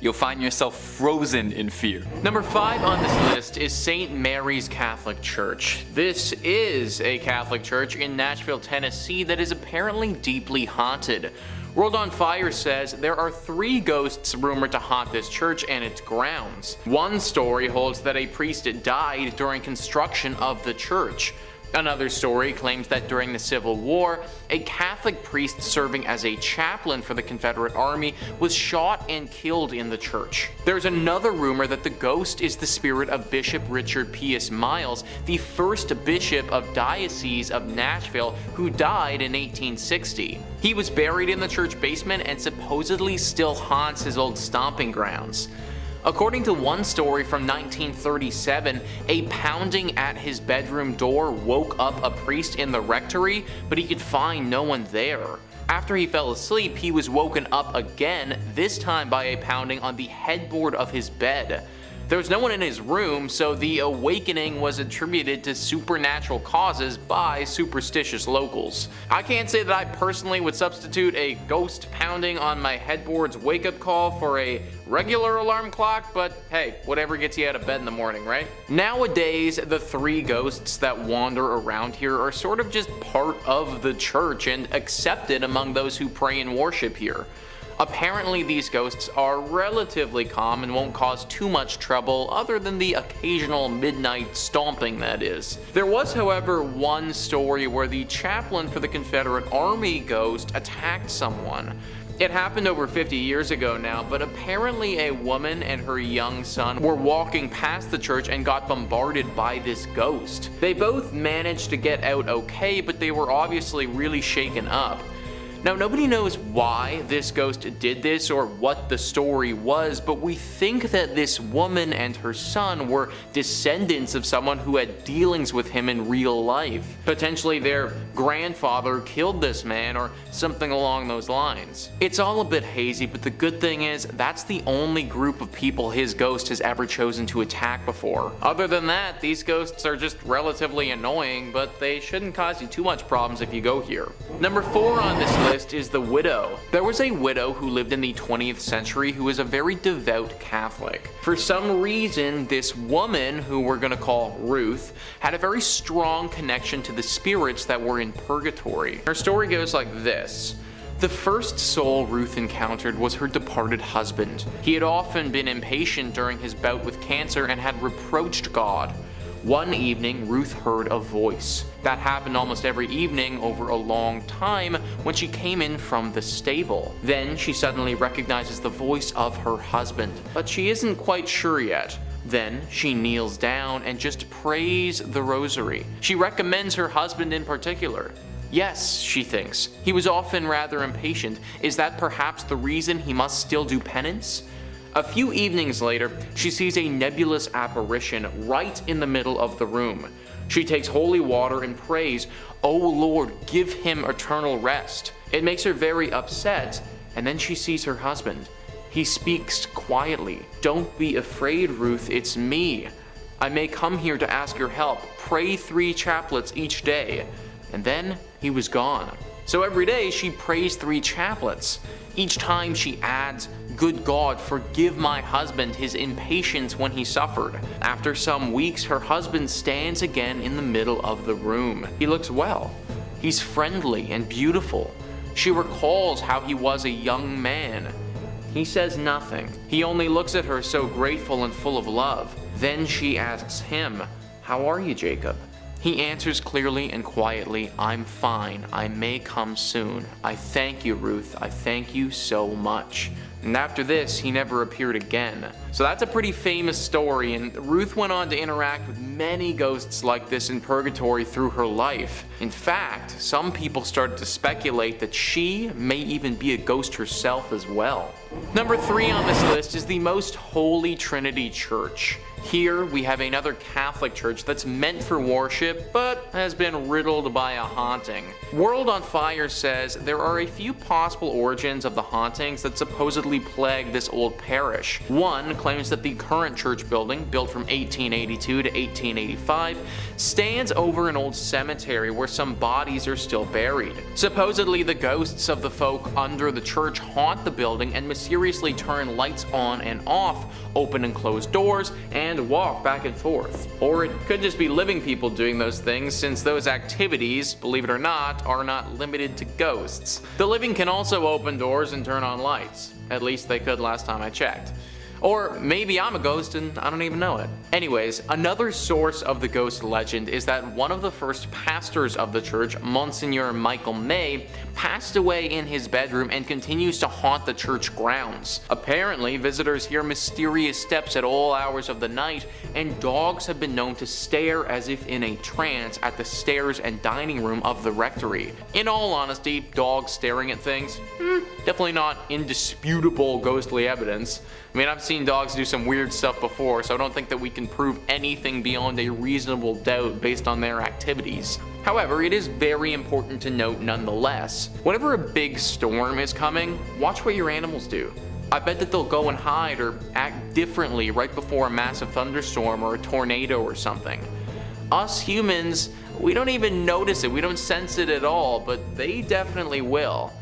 B: you'll find yourself frozen in fear.
D: Number 5 on this list is St. Mary's Catholic Church. This is a Catholic church in Nashville, Tennessee that is apparently deeply haunted. World on Fire says there are 3 ghosts rumored to haunt this church and its grounds. One story holds that a priest died during construction of the church. Another story claims that during the Civil War, a Catholic priest serving as a chaplain for the Confederate Army was shot and killed in the church. There's another rumor that the ghost is the spirit of Bishop Richard Pius Miles, the first bishop of Diocese of Nashville, who died in 1860. He was buried in the church basement and supposedly still haunts his old stomping grounds. According to one story from 1937, a pounding at his bedroom door woke up a priest in the rectory, but he could find no one there. After he fell asleep, he was woken up again, this time by a pounding on the headboard of his bed. There was no one in his room, so the awakening was attributed to supernatural causes by superstitious locals. I can't say that I personally would substitute a ghost pounding on my headboard's wake-up call for a regular alarm clock, but hey, whatever gets you out of bed in the morning, right? Nowadays, the 3 ghosts that wander around here are sort of just part of the church and accepted among those who pray and worship here. Apparently these ghosts are relatively calm and won't cause too much trouble other than the occasional midnight stomping, that is. There was, however, one story where the chaplain for the Confederate Army ghost attacked someone. It happened over 50 years ago now, but apparently a woman and her young son were walking past the church and got bombarded by this ghost. They both managed to get out okay, but they were obviously really shaken up. Now, nobody knows why this ghost did this or what the story was, but we think that this woman and her son were descendants of someone who had dealings with him in real life. Potentially their grandfather killed this man or something along those lines. It's all a bit hazy, but the good thing is that's the only group of people his ghost has ever chosen to attack before. Other than that, these ghosts are just relatively annoying, but they shouldn't cause you too much problems if you go here. Number 4 on this list is the widow. There was a widow who lived in the 20th century who was a very devout Catholic. For some reason, this woman, who we're going to call Ruth, had a very strong connection to the spirits that were in purgatory. Her story goes like this. The first soul Ruth encountered was her departed husband. He had often been impatient during his bout with cancer and had reproached God. One evening, Ruth heard a voice. That happened almost every evening over a long time when she came in from the stable. Then she suddenly recognizes the voice of her husband, but she isn't quite sure yet. Then she kneels down and just prays the rosary. She recommends her husband in particular. Yes, she thinks, he was often rather impatient. Is that perhaps the reason he must still do penance? A few evenings later, she sees a nebulous apparition right in the middle of the room. She takes holy water and prays, "O Lord, give him eternal rest." It makes her very upset, and then she sees her husband. He speaks quietly. "Don't be afraid, Ruth, it's me. I may come here to ask your help. Pray 3 chaplets each day." And then he was gone. So every day she prays 3 chaplets. Each time she adds, "Good God, forgive my husband his impatience when he suffered." After some weeks, her husband stands again in the middle of the room. He looks well. He's friendly and beautiful. She recalls how he was a young man. He says nothing. He only looks at her so grateful and full of love. Then she asks him, "How are you, Jacob?" He answers clearly and quietly, "I'm fine. I may come soon. I thank you, Ruth. I thank you so much." And after this, he never appeared again. So that's a pretty famous story, and Ruth went on to interact with many ghosts like this in purgatory through her life. In fact, some people started to speculate that she may even be a ghost herself as well. Number 3 on this list is the Most Holy Trinity Church. Here we have another Catholic church that's meant for worship, but has been riddled by a haunting. World on Fire says there are a few possible origins of the hauntings that supposedly absolutely plague this old parish. One claims that the current church building, built from 1882 to 1885, stands over an old cemetery where some bodies are still buried. Supposedly, the ghosts of the folk under the church haunt the building and mysteriously turn lights on and off, open and close doors, and walk back and forth. Or it could just be living people doing those things, since those activities, believe it or not, are not limited to ghosts. The living can also open doors and turn on lights. At least they could last time I checked. Or maybe I'm a ghost and I don't even know it. Anyways, another source of the ghost legend is that one of the first pastors of the church, Monsignor Michael May, passed away in his bedroom and continues to haunt the church grounds. Apparently, visitors hear mysterious steps at all hours of the night, and dogs have been known to stare as if in a trance at the stairs and dining room of the rectory. In all honesty, dogs staring at things, definitely not indisputable ghostly evidence. I mean, I've seen dogs do some weird stuff before, so I don't think that we can prove anything beyond a reasonable doubt based on their activities. However, it is very important to note nonetheless, whenever a big storm is coming, watch what your animals do. I bet that they'll go and hide or act differently right before a massive thunderstorm or a tornado or something. Us humans, we don't even notice it, we don't sense it at all, but they definitely will.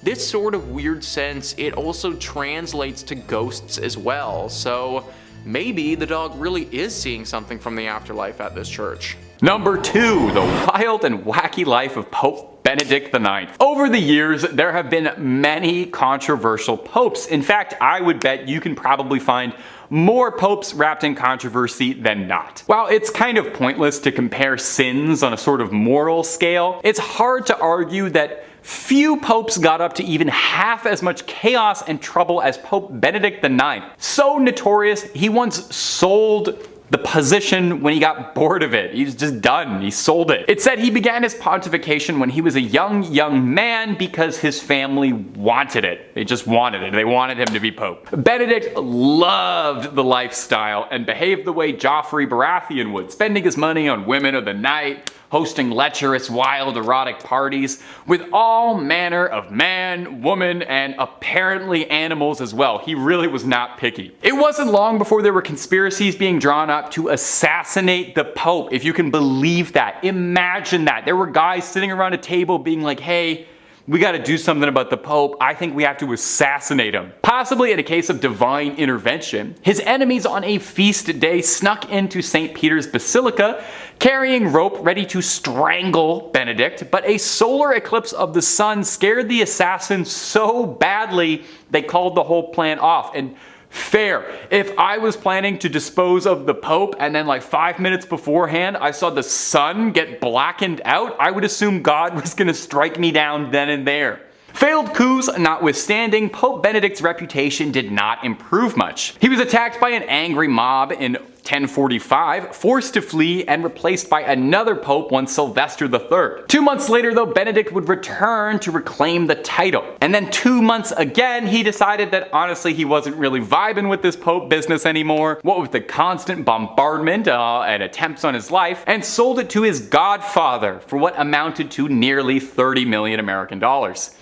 D: This sort of weird sense, it also translates to ghosts as well, so maybe the dog really is seeing something from the afterlife at this church.
B: Number 2, the wild and wacky life of Pope Benedict IX. Over the years, there have been many controversial popes. In fact, I would bet you can probably find more popes wrapped in controversy than not. While it's kind of pointless to compare sins on a sort of moral scale, it's hard to argue that few popes got up to even half as much chaos and trouble as Pope Benedict IX. So notorious, he once sold the position when he got bored of it. He's just done. He sold it. It said he began his pontification when he was a young man because his family wanted it. They just wanted it. They wanted him to be pope. Benedict loved the lifestyle and behaved the way Joffrey Baratheon would, spending his money on women of the night, hosting lecherous, wild, erotic parties with all manner of man, woman, and apparently animals as well. He really was not picky. It wasn't long before there were conspiracies being drawn up to assassinate the Pope, if you can believe that. Imagine that. There were guys sitting around a table being like, hey, we gotta do something about the Pope. I think we have to assassinate him. Possibly in a case of divine intervention, his enemies on a feast day snuck into St. Peter's Basilica, carrying rope ready to strangle Benedict, but a solar eclipse of the sun scared the assassins so badly they called the whole plan off. And fair. If I was planning to dispose of the Pope and then like 5 minutes beforehand I saw the sun get blackened out, I would assume God was gonna strike me down then and there. Failed coups notwithstanding, Pope Benedict's reputation did not improve much. He was attacked by an angry mob in 1045, forced to flee, and replaced by another pope, one Sylvester III. 2 months later though, Benedict would return to reclaim the title. And then 2 months again, he decided that honestly he wasn't really vibing with this pope business anymore, what with the constant bombardment and attempts on his life, and sold it to his godfather for what amounted to nearly 30 million American dollars.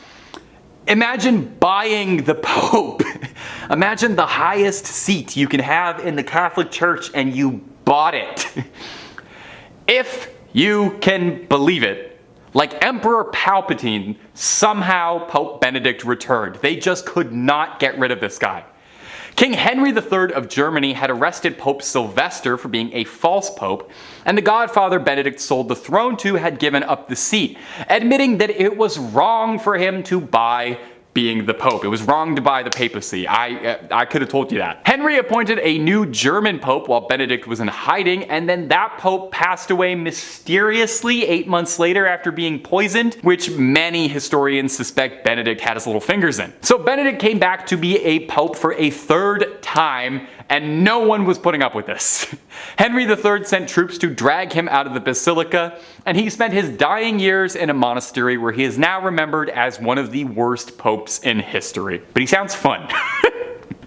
B: Imagine buying the Pope. Imagine the highest seat you can have in the Catholic Church and you bought it. If you can believe it, like Emperor Palpatine, somehow Pope Benedict returned. They just could not get rid of this guy. King Henry III of Germany had arrested Pope Sylvester for being a false pope, and the godfather Benedict sold the throne to had given up the seat, admitting that it was wrong for him to buy being the Pope. It was wrong to buy the papacy. I could have told you that. Henry appointed a new German Pope while Benedict was in hiding, and then that Pope passed away mysteriously 8 months later after being poisoned, which many historians suspect Benedict had his little fingers in. So Benedict came back to be a Pope for a third time, and no one was putting up with this. Henry III sent troops to drag him out of the basilica, and he spent his dying years in a monastery where he is now remembered as one of the worst popes in history. But he sounds fun.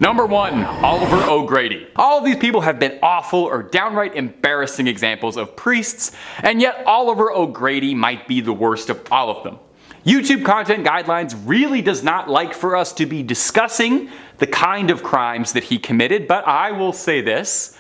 B: Number 1, Oliver O'Grady. All of these people have been awful or downright embarrassing examples of priests, and yet Oliver O'Grady might be the worst of all of them. YouTube content guidelines really does not like for us to be discussing the kind of crimes that he committed, but I will say this.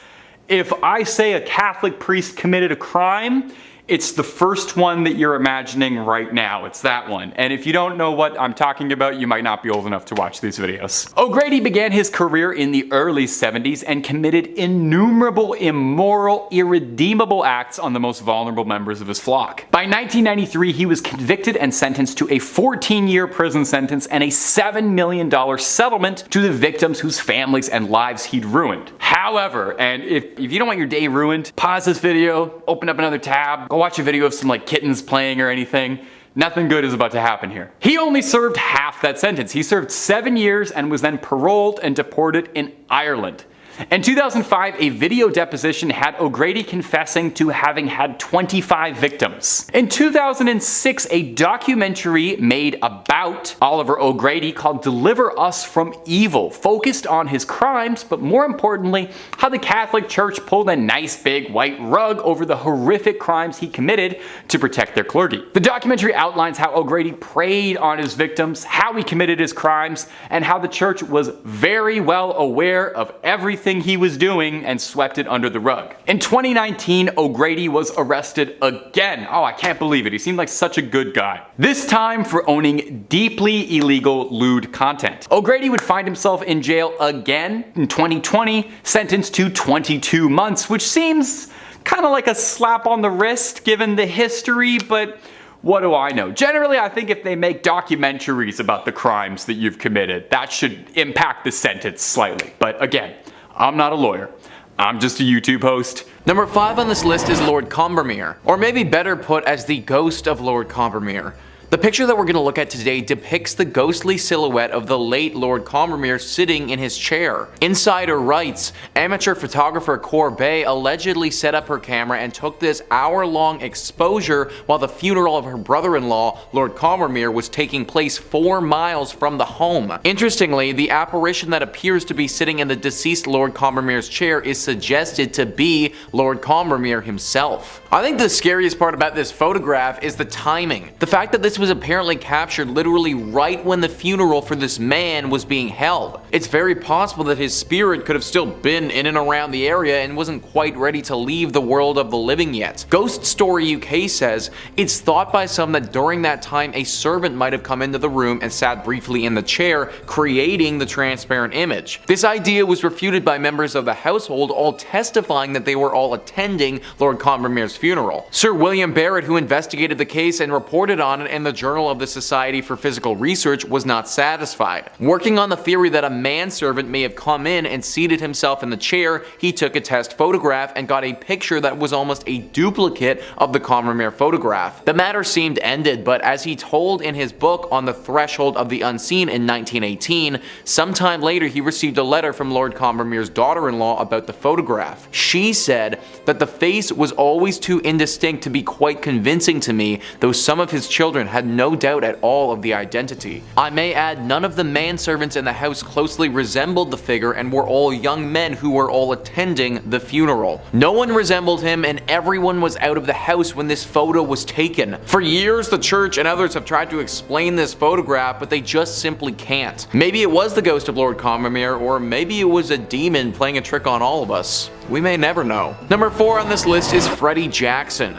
B: If I say a Catholic priest committed a crime, it's the first one that you're imagining right now. It's that one. And if you don't know what I'm talking about, you might not be old enough to watch these videos. O'Grady began his career in the early 70s and committed innumerable immoral, irredeemable acts on the most vulnerable members of his flock. By 1993, he was convicted and sentenced to a 14-year prison sentence and a $7 million settlement to the victims whose families and lives he'd ruined. However, and if you don't want your day ruined, pause this video, open up another tab, go watch a video of some like kittens playing or anything. Nothing good is about to happen here. He only served half that sentence. He served 7 years and was then paroled and deported in Ireland. In 2005, a video deposition had O'Grady confessing to having had 25 victims. In 2006, a documentary made about Oliver O'Grady called Deliver Us from Evil focused on his crimes, but more importantly, how the Catholic Church pulled a nice big white rug over the horrific crimes he committed to protect their clergy. The documentary outlines how O'Grady preyed on his victims, how he committed his crimes, and how the church was very well aware of everything he was doing and swept it under the rug. In 2019, O'Grady was arrested again. Oh, I can't believe it. He seemed like such a good guy. This time for owning deeply illegal lewd content. O'Grady would find himself in jail again in 2020, sentenced to 22 months, which seems kind of like a slap on the wrist given the history, but what do I know? Generally, I think if they make documentaries about the crimes that you've committed, that should impact the sentence slightly. But again, I'm not a lawyer. I'm just a YouTube host.
D: Number 5 on this list is Lord Combermere, or maybe better put as the ghost of Lord Combermere. The picture that we're going to look at today depicts the ghostly silhouette of the late Lord Combermere sitting in his chair. Insider writes, amateur photographer Corbet allegedly set up her camera and took this hour-long exposure while the funeral of her brother-in-law, Lord Combermere, was taking place 4 miles from the home. Interestingly, the apparition that appears to be sitting in the deceased Lord Combermere's chair is suggested to be Lord Combermere himself. I think the scariest part about this photograph is the timing. The fact that this was apparently captured literally right when the funeral for this man was being held. It's very possible that his spirit could have still been in and around the area and wasn't quite ready to leave the world of the living yet. Ghost Story UK says it's thought by some that during that time a servant might have come into the room and sat briefly in the chair, creating the transparent image. This idea was refuted by members of the household, all testifying that they were all attending Lord Combermere's funeral. Sir William Barrett, who investigated the case and reported on it in the Journal of the Society for Physical Research, was not satisfied. Working on the theory that a manservant may have come in and seated himself in the chair, he took a test photograph and got a picture that was almost a duplicate of the Combermere photograph. The matter seemed ended, but as he told in his book On the Threshold of the Unseen in 1918, sometime later he received a letter from Lord Combermere's daughter-in-law about the photograph. She said that the face was always too indistinct to be quite convincing to me, though some of his children had no doubt at all of the identity. I may add, none of the manservants in the house closely resembled the figure and were all young men who were all attending the funeral. No one resembled him and everyone was out of the house when this photo was taken. For years, the church and others have tried to explain this photograph, but they just simply can't. Maybe it was the ghost of Lord Combermere, or maybe it was a demon playing a trick on all of us. We may never know. Number 4 on this list is Freddy Jackson.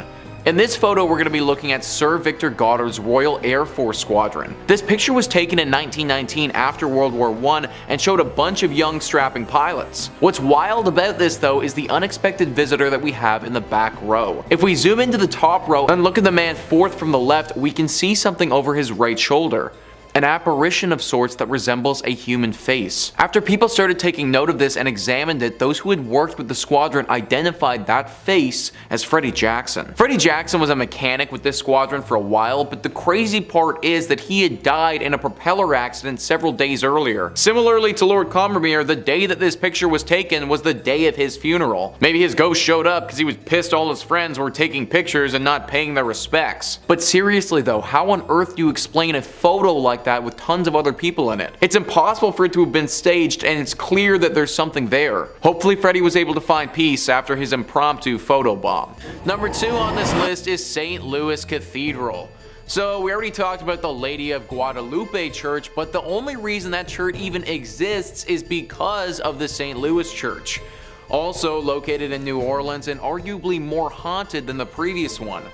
D: In this photo, we're going to be looking at Sir Victor Goddard's Royal Air Force Squadron. This picture was taken in 1919 after World War I and showed a bunch of young strapping pilots. What's wild about this though is the unexpected visitor that we have in the back row. If we zoom into the top row and look at the man fourth from the left, we can see something over his right shoulder. An apparition of sorts that resembles a human face. After people started taking note of this and examined it, those who had worked with the squadron identified that face as Freddy Jackson. Freddy Jackson was a mechanic with this squadron for a while, but the crazy part is that he had died in a propeller accident several days earlier. Similarly to Lord Combermere, the day that this picture was taken was the day of his funeral. Maybe his ghost showed up because he was pissed all his friends were taking pictures and not paying their respects. But seriously though, how on earth do you explain a photo like that with tons of other people in it? It's impossible for it to have been staged, and it's clear that there's something there. Hopefully Freddy was able to find peace after his impromptu photo bomb. Number 2 on this list is St. Louis Cathedral. So we already talked about the Lady of Guadalupe Church, but the only reason that church even exists is because of the St. Louis Church, also located in New Orleans and arguably more haunted than the previous one.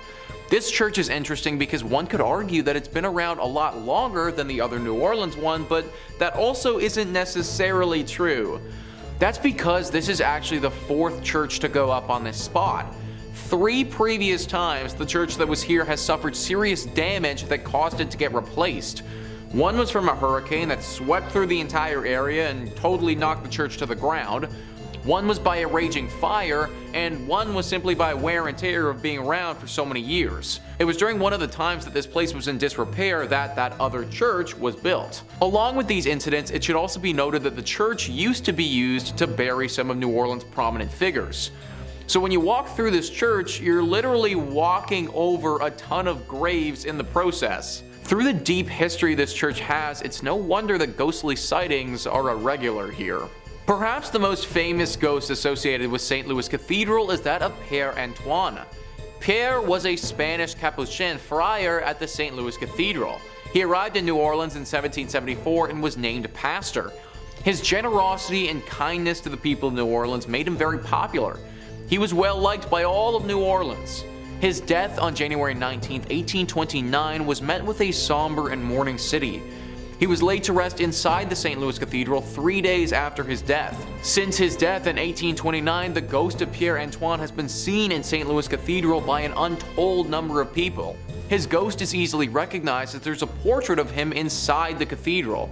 D: This church is interesting because one could argue that it's been around a lot longer than the other New Orleans one, but that also isn't necessarily true. That's because this is actually the 4th church to go up on this spot. 3 previous times the church that was here has suffered serious damage that caused it to get replaced. One was from a hurricane that swept through the entire area and totally knocked the church to the ground. One was by a raging fire, and one was simply by wear and tear of being around for so many years. It was during one of the times that this place was in disrepair that that other church was built. Along with these incidents, it should also be noted that the church used to be used to bury some of New Orleans' prominent figures. So when you walk through this church, you're literally walking over a ton of graves in the process. Through the deep history this church has, it's no wonder that ghostly sightings are a regular here. Perhaps the most famous ghost associated with St. Louis Cathedral is that of Père Antoine. Pierre was a Spanish Capuchin friar at the St. Louis Cathedral. He arrived in New Orleans in 1774 and was named pastor. His generosity and kindness to the people of New Orleans made him very popular. He was well liked by all of New Orleans. His death on January 19, 1829 was met with a somber and mourning city. He was laid to rest inside the St. Louis Cathedral 3 days after his death. Since his death in 1829, the ghost of Père Antoine has been seen in St. Louis Cathedral by an untold number of people. His ghost is easily recognized as there's a portrait of him inside the cathedral.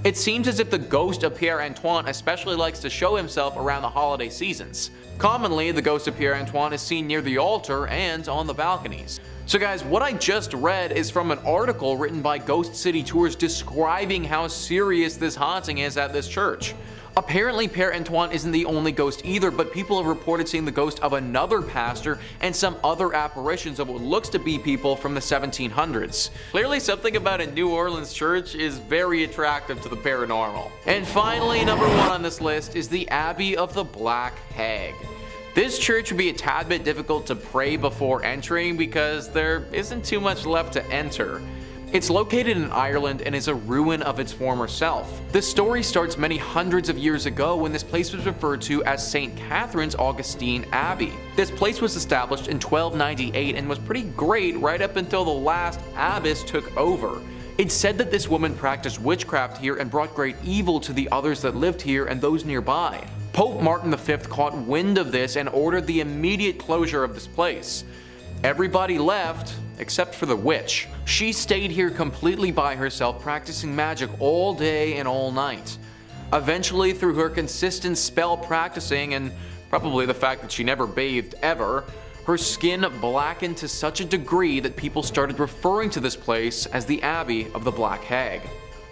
D: It seems as if the ghost of Père Antoine especially likes to show himself around the holiday seasons. Commonly, the ghost of Père Antoine is seen near the altar and on the balconies. So guys, what I just read is from an article written by Ghost City Tours describing how serious this haunting is at this church. Apparently, Père Antoine isn't the only ghost either, but people have reported seeing the ghost of another pastor and some other apparitions of what looks to be people from the 1700s. Clearly, something about a New Orleans church is very attractive to the paranormal. And finally, number 1 on this list is the Abbey of the Black Hag. This church would be a tad bit difficult to pray before entering because there isn't too much left to enter. It's located in Ireland and is a ruin of its former self. The story starts many hundreds of years ago when this place was referred to as St. Catherine's Augustine Abbey. This place was established in 1298 and was pretty great right up until the last abbess took over. It's said that this woman practiced witchcraft here and brought great evil to the others that lived here and those nearby. Pope Martin V caught wind of this and ordered the immediate closure of this place. Everybody left, except for the witch. She stayed here completely by herself, practicing magic all day and all night. Eventually, through her consistent spell practicing and probably the fact that she never bathed ever, her skin blackened to such a degree that people started referring to this place as the Abbey of the Black Hag.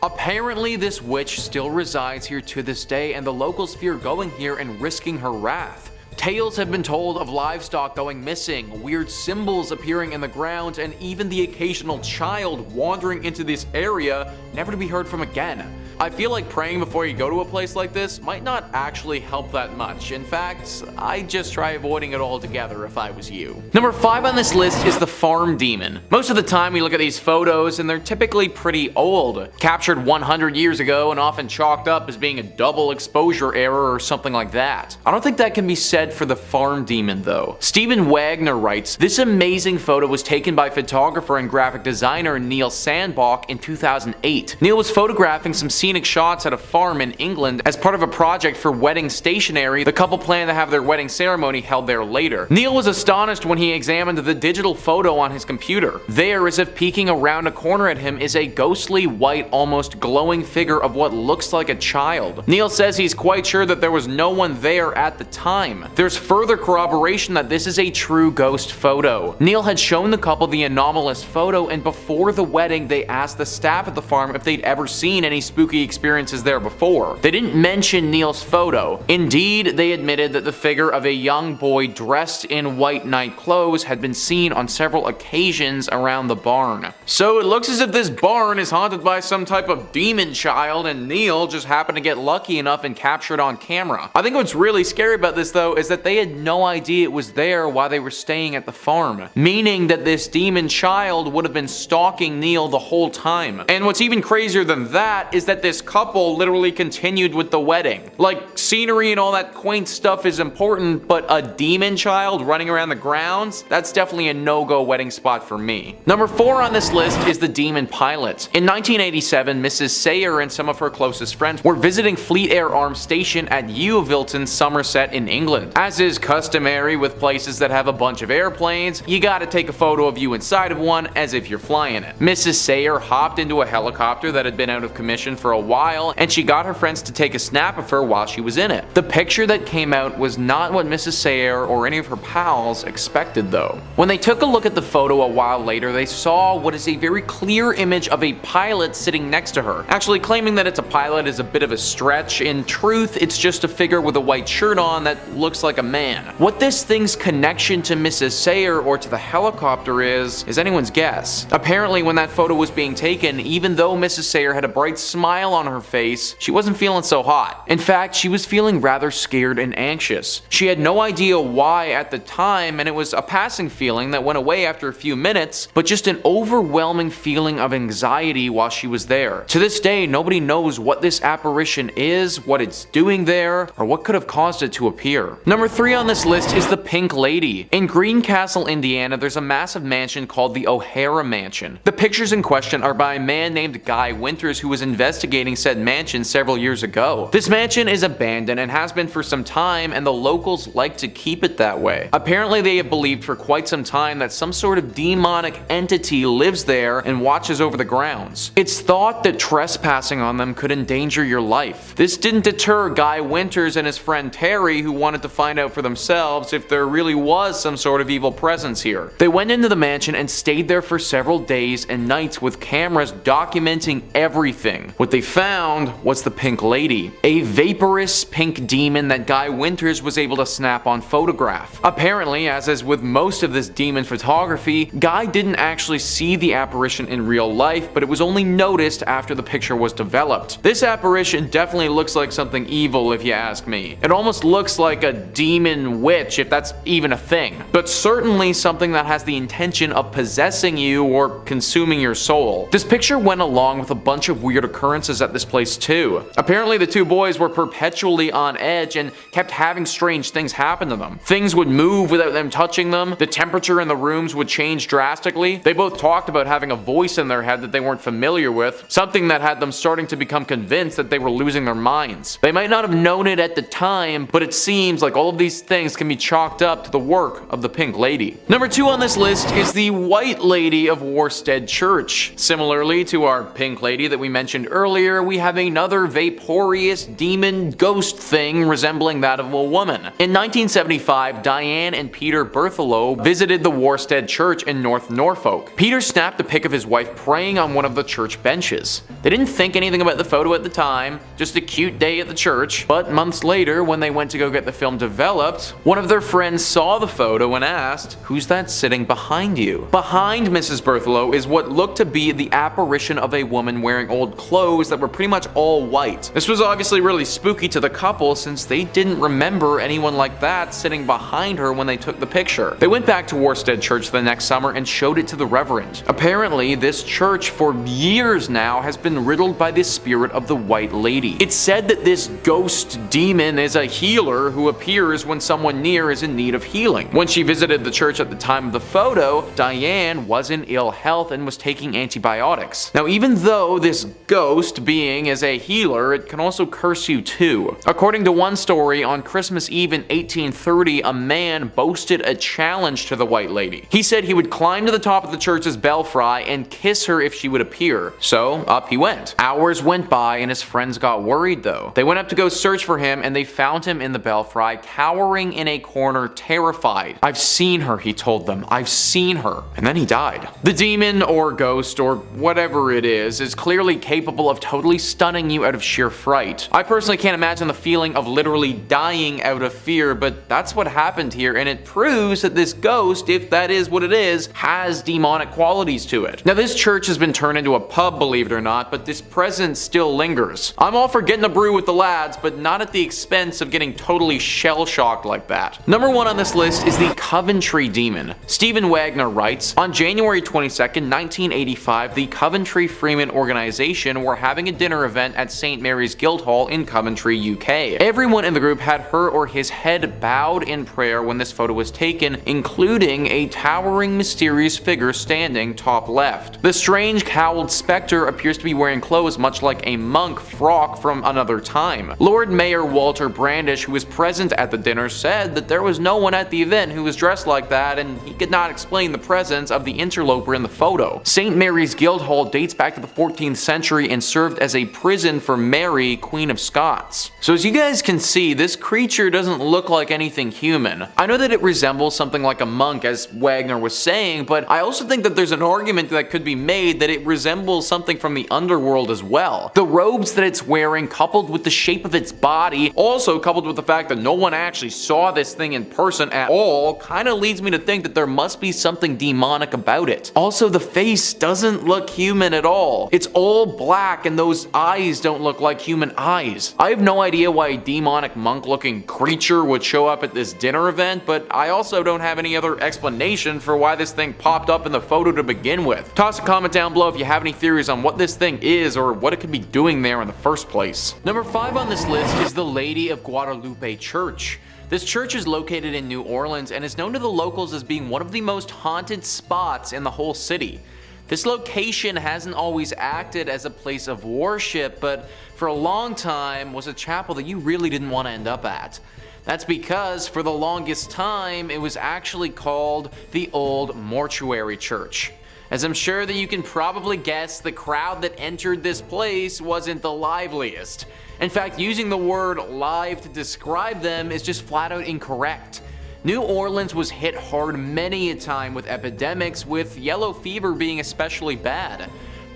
D: Apparently, this witch still resides here to this day, and the locals fear going here and risking her wrath. Tales have been told of livestock going missing, weird symbols appearing in the ground, and even the occasional child wandering into this area never to be heard from again. I feel like praying before you go to a place like this might not actually help that much. In fact, I'd just try avoiding it altogether if I was you. Number 5 on this list is the farm demon. Most of the time we look at these photos and they're typically pretty old, captured 100 years ago and often chalked up as being a double exposure error or something like that. I don't think that can be said for the farm demon though. Stephen Wagner writes, "This amazing photo was taken by photographer and graphic designer Neil Sandbach in 2008. Neil was photographing some scenic shots at a farm in England as part of a project for wedding stationery. The couple planned to have their wedding ceremony held there later. Neil was astonished when he examined the digital photo on his computer. There, as if peeking around a corner at him, is a ghostly white, almost glowing figure of what looks like a child. Neil says he's quite sure that there was no one there at the time. There's further corroboration that this is a true ghost photo. Neil had shown the couple the anomalous photo, and before the wedding they asked the staff at the farm if they'd ever seen any spooky spooky experiences there before. They didn't mention Neil's photo. Indeed, they admitted that the figure of a young boy dressed in white night clothes had been seen on several occasions around the barn. So it looks as if this barn is haunted by some type of demon child, and Neil just happened to get lucky enough and capture it on camera. I think what's really scary about this though is that they had no idea it was there while they were staying at the farm, meaning that this demon child would have been stalking Neil the whole time. And what's even crazier than that is that this couple literally continued with the wedding. Like, scenery and all that quaint stuff is important, but a demon child running around the grounds? That's definitely a no-go wedding spot for me. Number 4 on this list is the demon pilot. In 1987, Mrs. Sayer and some of her closest friends were visiting Fleet Air Arms Station at Yeovilton, Somerset in England. As is customary with places that have a bunch of airplanes, you gotta take a photo of you inside of one as if you're flying it. Mrs. Sayer hopped into a helicopter that had been out of commission for a while, and she got her friends to take a snap of her while she was in it. The picture that came out was not what Mrs. Sayer or any of her pals expected though. When they took a look at the photo a while later, they saw what is a very clear image of a pilot sitting next to her. Actually, claiming that it's a pilot is a bit of a stretch. In truth, it's just a figure with a white shirt on that looks like a man. What this thing's connection to Mrs. Sayer or to the helicopter is anyone's guess. Apparently, when that photo was being taken, even though Mrs. Sayer had a bright smile on her face, she wasn't feeling so hot. In fact, she was feeling rather scared and anxious. She had no idea why at the time, and it was a passing feeling that went away after a few minutes, but just an overwhelming feeling of anxiety while she was there. To this day, nobody knows what this apparition is, what it's doing there, or what could have caused it to appear. Number 3 on this list is the Pink Lady. In Greencastle, Indiana, there's a massive mansion called the O'Hara Mansion. The pictures in question are by a man named Guy Winters who was investigating said mansion several years ago. This mansion is abandoned and has been for some time, and the locals like to keep it that way. Apparently, they have believed for quite some time that some sort of demonic entity lives there and watches over the grounds. It's thought that trespassing on them could endanger your life. This didn't deter Guy Winters and his friend Terry, who wanted to find out for themselves if there really was some sort of evil presence here. They went into the mansion and stayed there for several days and nights with cameras documenting everything. What they found was the Pink Lady, a vaporous pink demon that Guy Winters was able to snap on photograph. Apparently, as is with most of this demon photography, Guy didn't actually see the apparition in real life, but it was only noticed after the picture was developed. This apparition definitely looks like something evil if you ask me. It almost looks like a demon witch, if that's even a thing, but certainly something that has the intention of possessing you or consuming your soul. This picture went along with a bunch of weird occurrences at this place too. Apparently the two boys were perpetually on edge and kept having strange things happen to them. Things would move without them touching them, the temperature in the rooms would change drastically. They both talked about having a voice in their head that they weren't familiar with, something that had them starting to become convinced that they were losing their minds. They might not have known it at the time, but it seems like all of these things can be chalked up to the work of the Pink Lady. Number 2 on this list is the White Lady of Worstead Church. Similarly to our Pink Lady that we mentioned earlier, we have another vaporous demon ghost thing resembling that of a woman. In 1975, Diane and Peter Berthelot visited the Worstead Church in North Norfolk. Peter snapped a pic of his wife praying on one of the church benches. They didn't think anything about the photo at the time, just a cute day at the church, but months later when they went to go get the film developed, one of their friends saw the photo and asked, "Who's that sitting behind you?" Behind Mrs. Berthelot is what looked to be the apparition of a woman wearing old clothes that were pretty much all white. This was obviously really spooky to the couple since they didn't remember anyone like that sitting behind her when they took the picture. They went back to Worstead Church the next summer and showed it to the Reverend. Apparently, this church for years now has been riddled by the spirit of the White Lady. It's said that this ghost demon is a healer who appears when someone near is in need of healing. When she visited the church at the time of the photo, Diane was in ill health and was taking antibiotics. Now, even though this ghost being is a healer, it can also curse you too. According to one story, on Christmas Eve in 1830, a man boasted a challenge to the White Lady. He said he would climb to the top of the church's belfry and kiss her if she would appear. So up he went. Hours went by and his friends got worried though. They went up to go search for him and they found him in the belfry, cowering in a corner, terrified. "I've seen her," he told them. "I've seen her." And then he died. The demon or ghost or whatever it is clearly capable of totally stunning you out of sheer fright. I personally can't imagine the feeling of literally dying out of fear, but that's what happened here, and it proves that this ghost, if that is what it is, has demonic qualities to it. Now, this church has been turned into a pub, believe it or not, but this presence still lingers. I'm all for getting a brew with the lads, but not at the expense of getting totally shell-shocked like that. Number 1 on this list is the Coventry Demon. Stephen Wagner writes, on January 22nd, 1985, the Coventry Freeman organization were having a dinner event at St. Mary's Guildhall in Coventry, UK. Everyone in the group had her or his head bowed in prayer when this photo was taken, including a towering mysterious figure standing top left. The strange cowled spectre appears to be wearing clothes much like a monk frock from another time. Lord Mayor Walter Brandish, who was present at the dinner, said that there was no one at the event who was dressed like that, and he could not explain the presence of the interloper in the photo. St. Mary's Guildhall dates back to the 14th century and served as a prison for Mary, Queen of Scots. So as you guys can see, this creature doesn't look like anything human. I know that it resembles something like a monk, as Wagner was saying, but I also think that there's an argument that could be made that it resembles something from the underworld as well. The robes that it's wearing, coupled with the shape of its body, also coupled with the fact that no one actually saw this thing in person at all, kind of leads me to think that there must be something demonic about it. Also, the face doesn't look human at all. It's all black and those eyes don't look like human eyes. I have no idea why a demonic monk-looking creature would show up at this dinner event, but I also don't have any other explanation for why this thing popped up in the photo to begin with. Toss a comment down below if you have any theories on what this thing is or what it could be doing there in the first place. Number 5 on this list is the Lady of Guadalupe Church. This church is located in New Orleans and is known to the locals as being one of the most haunted spots in the whole city. This location hasn't always acted as a place of worship, but for a long time was a chapel that you really didn't want to end up at. That's because for the longest time it was actually called the Old Mortuary Church. As I'm sure that you can probably guess, the crowd that entered this place wasn't the liveliest. In fact, using the word live to describe them is just flat out incorrect. New Orleans was hit hard many a time with epidemics, with yellow fever being especially bad.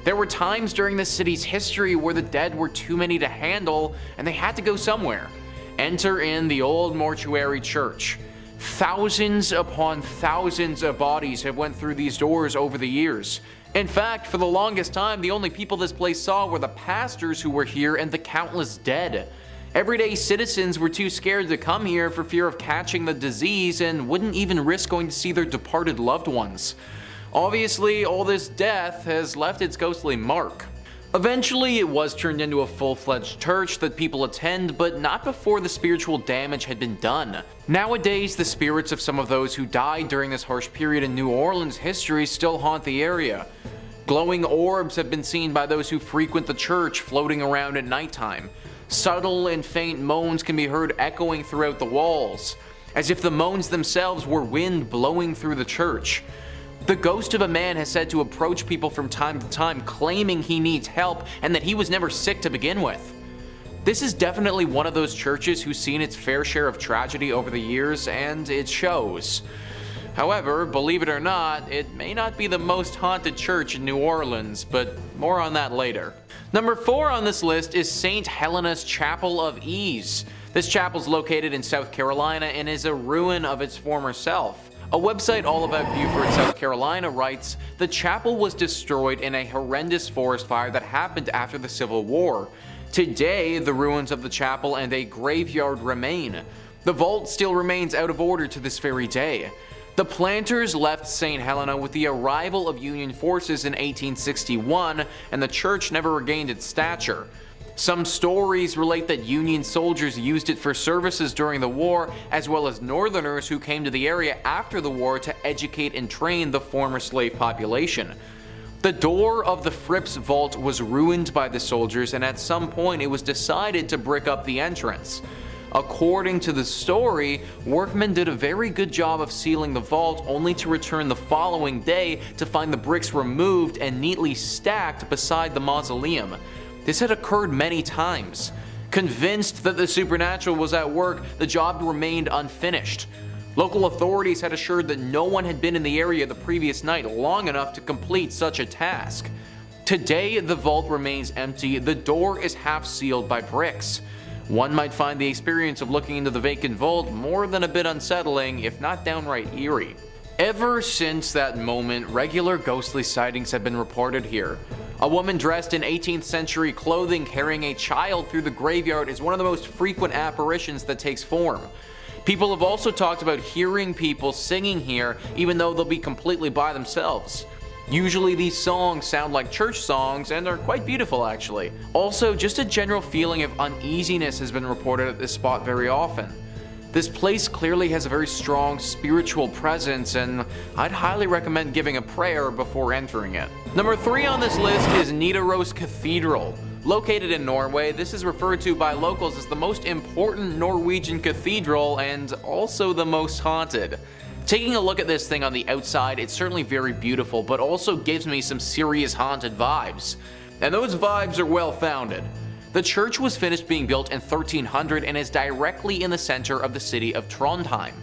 D: There were times during the city's history where the dead were too many to handle and they had to go somewhere. Enter in the Old Mortuary Church. Thousands upon thousands of bodies have went through these doors over the years. In fact, for the longest time, the only people this place saw were the pastors who were here and the countless dead. Everyday citizens were too scared to come here for fear of catching the disease and wouldn't even risk going to see their departed loved ones. Obviously, all this death has left its ghostly mark. Eventually, it was turned into a full-fledged church that people attend, but not before the spiritual damage had been done. Nowadays, the spirits of some of those who died during this harsh period in New Orleans history still haunt the area. Glowing orbs have been seen by those who frequent the church floating around at nighttime. Subtle and faint moans can be heard echoing throughout the walls, as if the moans themselves were wind blowing through the church. The ghost of a man has said to approach people from time to time claiming he needs help and that he was never sick to begin with. This is definitely one of those churches who's seen its fair share of tragedy over the years, and it shows. However, believe it or not, it may not be the most haunted church in New Orleans, but more on that later. Number 4 on this list is St. Helena's Chapel of Ease. This chapel is located in South Carolina and is a ruin of its former self. A website all about Beaufort, South Carolina writes, the chapel was destroyed in a horrendous forest fire that happened after the Civil War. Today, the ruins of the chapel and a graveyard remain. The vault still remains out of order to this very day. The planters left St. Helena with the arrival of Union forces in 1861, and the church never regained its stature. Some stories relate that Union soldiers used it for services during the war, as well as Northerners who came to the area after the war to educate and train the former slave population. The door of the Fripp's vault was ruined by the soldiers, and at some point it was decided to brick up the entrance. According to the story, workmen did a very good job of sealing the vault, only to return the following day to find the bricks removed and neatly stacked beside the mausoleum. This had occurred many times. Convinced that the supernatural was at work, the job remained unfinished. Local authorities had assured that no one had been in the area the previous night long enough to complete such a task. Today, the vault remains empty. The door is half sealed by bricks. One might find the experience of looking into the vacant vault more than a bit unsettling, if not downright eerie. Ever since that moment, regular ghostly sightings have been reported here. A woman dressed in 18th century clothing carrying a child through the graveyard is one of the most frequent apparitions that takes form. People have also talked about hearing people singing here even though they'll be completely by themselves. Usually these songs sound like church songs and are quite beautiful actually. Also, just a general feeling of uneasiness has been reported at this spot very often. This place clearly has a very strong spiritual presence, and I'd highly recommend giving a prayer before entering it. Number 3 on this list is Nidaros Cathedral. Located in Norway, this is referred to by locals as the most important Norwegian cathedral and also the most haunted. Taking a look at this thing on the outside, it's certainly very beautiful, but also gives me some serious haunted vibes. And those vibes are well founded. The church was finished being built in 1300 and is directly in the center of the city of Trondheim.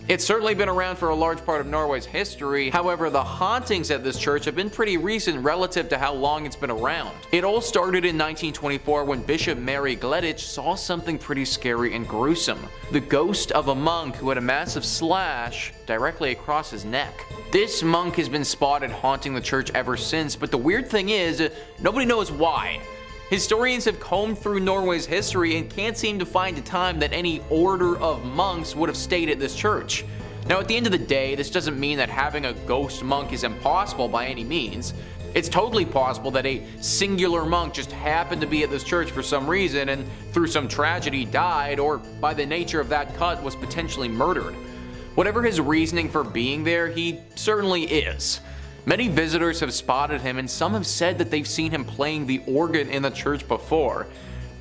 D: It's certainly been around for a large part of Norway's history, however the hauntings at this church have been pretty recent relative to how long it's been around. It all started in 1924 when Bishop Mary Gleditsch saw something pretty scary and gruesome. The ghost of a monk who had a massive slash directly across his neck. This monk has been spotted haunting the church ever since, but the weird thing is, nobody knows why. Historians have combed through Norway's history and can't seem to find a time that any order of monks would have stayed at this church. Now at the end of the day, this doesn't mean that having a ghost monk is impossible by any means. It's totally possible that a singular monk just happened to be at this church for some reason and through some tragedy died, or by the nature of that cut was potentially murdered. Whatever his reasoning for being there, he certainly is. Many visitors have spotted him, and some have said that they've seen him playing the organ in the church before.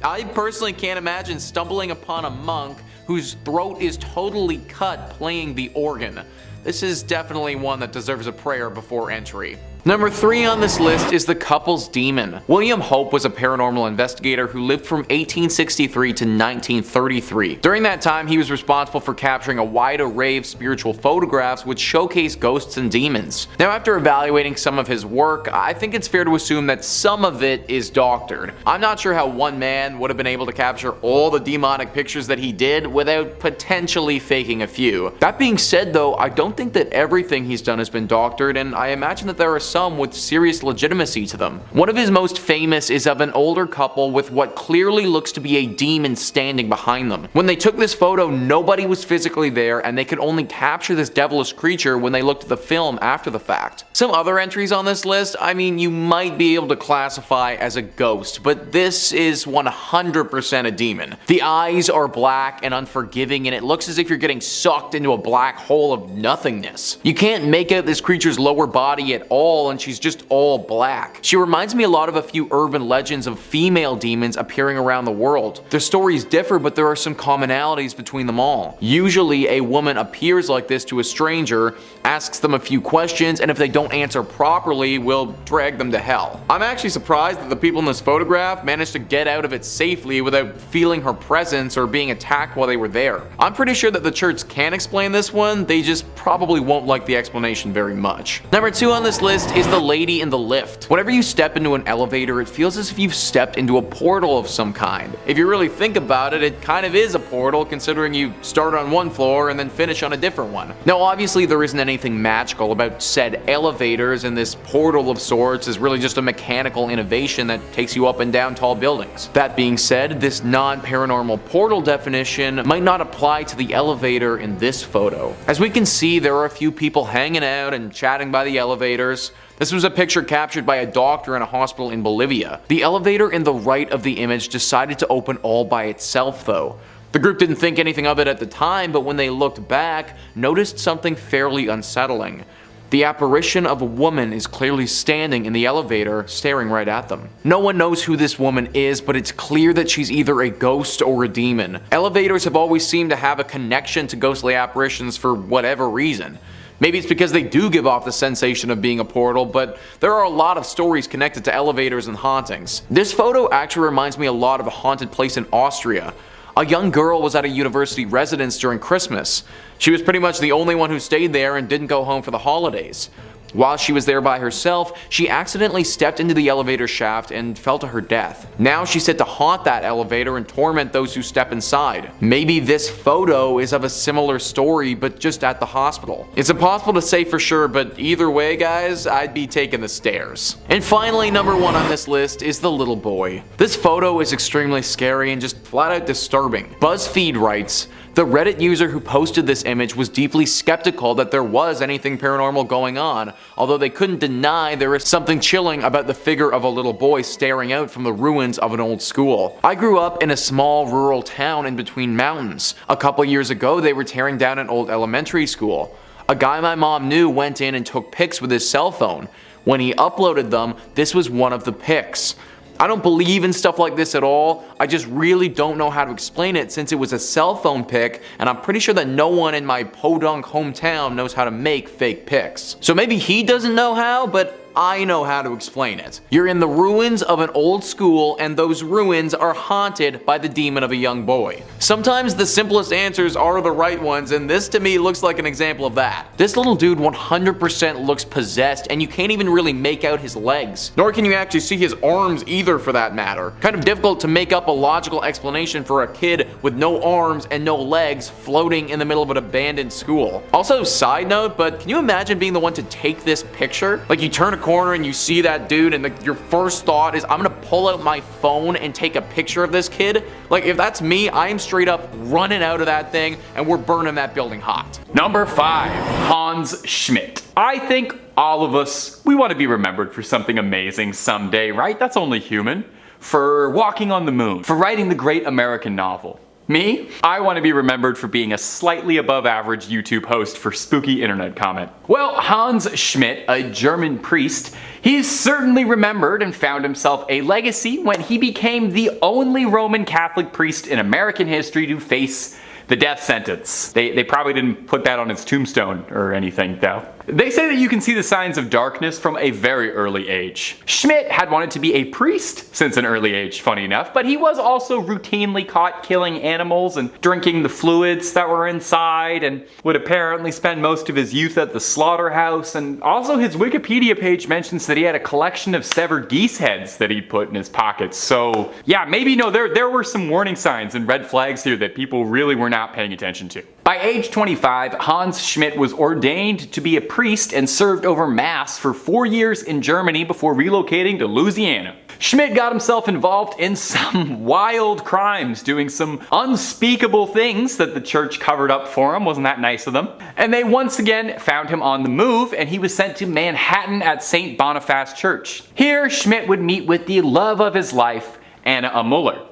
D: I personally can't imagine stumbling upon a monk whose throat is totally cut playing the organ. This is definitely one that deserves a prayer before entry. Number 3 on this list is the couple's demon. William Hope was a paranormal investigator who lived from 1863 to 1933. During that time, he was responsible for capturing a wide array of spiritual photographs which showcase ghosts and demons. Now, after evaluating some of his work, I think it's fair to assume that some of it is doctored. I'm not sure how one man would have been able to capture all the demonic pictures that he did without potentially faking a few. That being said though, I don't think that everything he's done has been doctored, and I imagine that there are some with serious legitimacy to them. One of his most famous is of an older couple with what clearly looks to be a demon standing behind them. When they took this photo, nobody was physically there, and they could only capture this devilish creature when they looked at the film after the fact. Some other entries on this list, I mean, you might be able to classify as a ghost, but this is 100% a demon. The eyes are black and unforgiving, and it looks as if you're getting sucked into a black hole of nothingness. You can't make out this creature's lower body at all, and she's just all black. She reminds me a lot of a few urban legends of female demons appearing around the world. Their stories differ, but there are some commonalities between them all. Usually a woman appears like this to a stranger, asks them a few questions, and if they don't answer properly, will drag them to hell. I'm actually surprised that the people in this photograph managed to get out of it safely without feeling her presence or being attacked while they were there. I'm pretty sure that the church can explain this one, they just probably won't like the explanation very much. Number 2 on this list is the lady in the lift. Whenever you step into an elevator, it feels as if you've stepped into a portal of some kind. If you really think about it, it kind of is a portal considering you start on one floor and then finish on a different one. Now obviously there isn't anything magical about said elevators, and this portal of sorts is really just a mechanical innovation that takes you up and down tall buildings. That being said, this non-paranormal portal definition might not apply to the elevator in this photo. As we can see, there are a few people hanging out and chatting by the elevators. This was a picture captured by a doctor in a hospital in Bolivia. The elevator in the right of the image decided to open all by itself though. The group didn't think anything of it at the time, but when they looked back, noticed something fairly unsettling. The apparition of a woman is clearly standing in the elevator, staring right at them. No one knows who this woman is, but it's clear that she's either a ghost or a demon. Elevators have always seemed to have a connection to ghostly apparitions for whatever reason. Maybe it's because they do give off the sensation of being a portal, but there are a lot of stories connected to elevators and hauntings. This photo actually reminds me a lot of a haunted place in Austria. A young girl was at a university residence during Christmas. She was pretty much the only one who stayed there and didn't go home for the holidays. While she was there by herself, she accidentally stepped into the elevator shaft and fell to her death. Now she's said to haunt that elevator and torment those who step inside. Maybe this photo is of a similar story, but just at the hospital. It's impossible to say for sure, but either way, guys, I'd be taking the stairs. And finally, number 1 on this list is the little boy. This photo is extremely scary and just flat out disturbing. BuzzFeed writes, the Reddit user who posted this image was deeply skeptical that there was anything paranormal going on, although they couldn't deny there is something chilling about the figure of a little boy staring out from the ruins of an old school. I grew up in a small rural town in between mountains. A couple years ago, they were tearing down an old elementary school. A guy my mom knew went in and took pics with his cell phone. When he uploaded them, this was one of the pics. I don't believe in stuff like this at all. I just really don't know how to explain it since it was a cell phone pic, and I'm pretty sure that no one in my podunk hometown knows how to make fake pics. So maybe he doesn't know how, but I know how to explain it. You're in the ruins of an old school, and those ruins are haunted by the demon of a young boy. Sometimes the simplest answers are the right ones, and this to me looks like an example of that. This little dude 100% looks possessed, and you can't even really make out his legs. Nor can you actually see his arms either, for that matter. Kind of difficult to make up a logical explanation for a kid with no arms and no legs floating in the middle of an abandoned school. Also, side note, but can you imagine being the one to take this picture? Like, you turn a corner and you see that dude and your first thought is, I'm gonna pull out my phone and take a picture of this kid. Like, if that's me, I am straight up running out of that thing and we're burning that building hot.
B: Number 5, Hans Schmidt. I think all of us, we want to be remembered for something amazing someday, right? That's only human. For walking on the moon, for writing the great American novel. Me? I want to be remembered for being a slightly above average YouTube host for spooky internet comment. Well, Hans Schmidt, a German priest, he's certainly remembered and found himself a legacy when he became the only Roman Catholic priest in American history to face the death sentence. They probably didn't put that on his tombstone or anything though. They say that you can see the signs of darkness from a very early age. Schmidt had wanted to be a priest since an early age, funny enough, but he was also routinely caught killing animals and drinking the fluids that were inside, and would apparently spend most of his youth at the slaughterhouse. And also his Wikipedia page mentions that he had a collection of severed geese heads that he'd put in his pockets. So yeah, maybe there were some warning signs and red flags here that people really were not paying attention to. By age 25, Hans Schmidt was ordained to be a priest and served over Mass for 4 years in Germany before relocating to Louisiana. Schmidt got himself involved in some wild crimes, doing some unspeakable things that the church covered up for him. Wasn't that nice of them? And they once again found him on the move, and he was sent to Manhattan at St. Boniface Church. Here, Schmidt would meet with the love of his life, Anna Muller.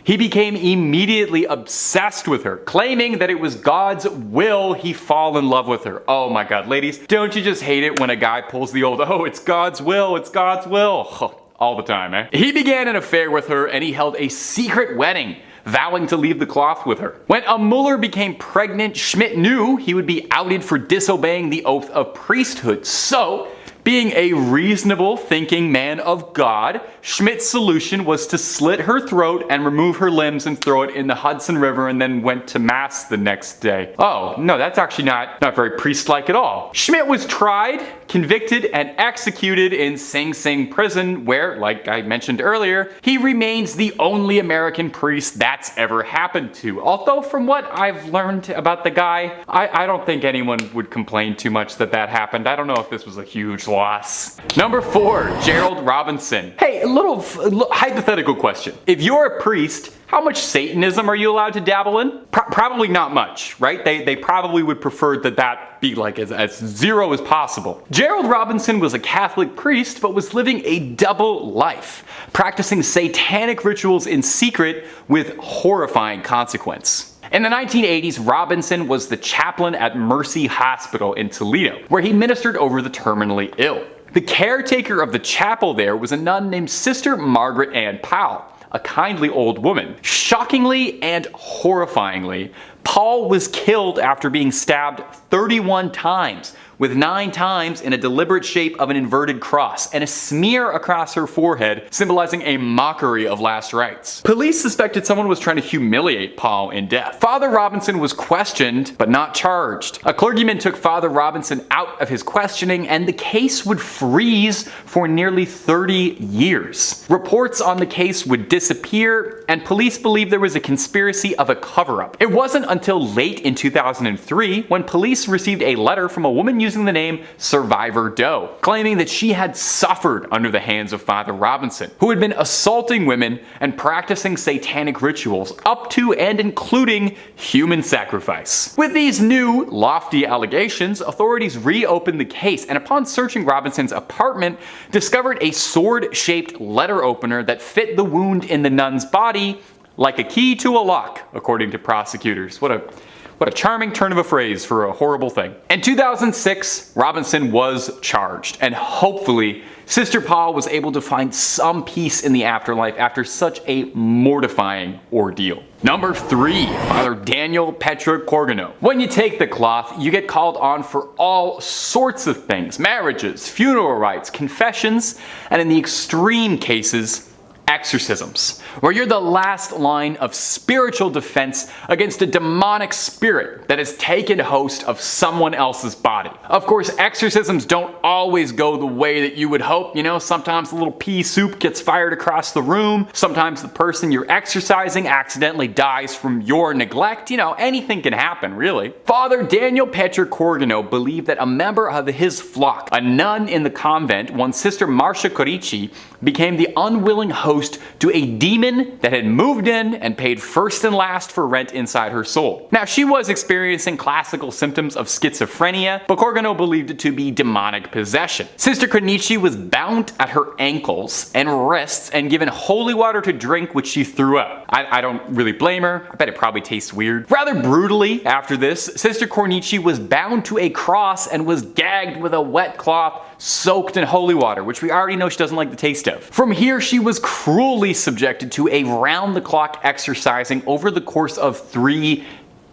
B: He became immediately obsessed with her, claiming that it was God's will he fall in love with her. Oh my god, ladies, don't you just hate it when a guy pulls the old, oh, it's God's will, it's God's will, all the time, eh? He began an affair with her, and he held a secret wedding, vowing to leave the cloth with her. When a Muller became pregnant, Schmidt knew he would be outed for disobeying the oath of priesthood. So, being a reasonable thinking man of God, Schmidt's solution was to slit her throat and remove her limbs and throw it in the Hudson River, and then went to Mass the next day. Oh, no, that's actually not very priest-like at all. Schmidt was tried, convicted, and executed in Sing Sing prison, where, like I mentioned earlier, he remains the only American priest that's ever happened to. Although from what I've learned about the guy, I don't think anyone would complain too much that happened. I don't know if this was a huge loss. Number 4, Gerald Robinson. Hey, a little hypothetical question. If you're a priest, how much Satanism are you allowed to dabble in? Probably not much, right? They probably would prefer that be like as zero as possible. Gerald Robinson was a Catholic priest, but was living a double life, practicing satanic rituals in secret with horrifying consequence. In the 1980s, Robinson was the chaplain at Mercy Hospital in Toledo, where he ministered over the terminally ill. The caretaker of the chapel there was a nun named Sister Margaret Ann Powell, a kindly old woman. Shockingly and horrifyingly, Paul was killed after being stabbed 31 times with 9 times in a deliberate shape of an inverted cross, and a smear across her forehead symbolizing a mockery of last rites. Police suspected someone was trying to humiliate Paul in death. Father Robinson was questioned, but not charged. A clergyman took Father Robinson out of his questioning, and the case would freeze for nearly 30 years. Reports on the case would disappear, and police believed there was a conspiracy of a cover-up. It wasn't until late in 2003 when police received a letter from a woman using the name Survivor Doe, claiming that she had suffered under the hands of Father Robinson, who had been assaulting women and practicing satanic rituals up to and including human sacrifice. With these new, lofty allegations, authorities reopened the case, and upon searching Robinson's apartment, discovered a sword-shaped letter opener that fit the wound in the nun's body like a key to a lock, according to prosecutors. What a charming turn of a phrase for a horrible thing. In 2006, Robinson was charged, and hopefully, Sister Paul was able to find some peace in the afterlife after such a mortifying ordeal. Number 3, Father Daniel Petrocorgano. When you take the cloth, you get called on for all sorts of things: marriages, funeral rites, confessions, and in the extreme cases, exorcisms, where you're the last line of spiritual defense against a demonic spirit that has taken host of someone else's body. Of course, exorcisms don't always go the way that you would hope. You know, sometimes a little pea soup gets fired across the room. Sometimes the person you're exorcising accidentally dies from your neglect. You know, anything can happen, really. Father Daniel Petrocorgano believed that a member of his flock, a nun in the convent, one Sister Marcia Corici, became the unwilling host to a demon that had moved in and paid first and last for rent inside her soul. Now, she was experiencing classical symptoms of schizophrenia, but Corgano believed it to be demonic possession. Sister Corici was bound at her ankles and wrists and given holy water to drink, which she threw up. I don't really blame her. I bet it probably tastes weird. Rather brutally, after this, Sister Corici was bound to a cross and was gagged with a wet cloth soaked in holy water, which we already know she doesn't like the taste of. From here, she was cruelly subjected to a round-the-clock exercising over the course of 3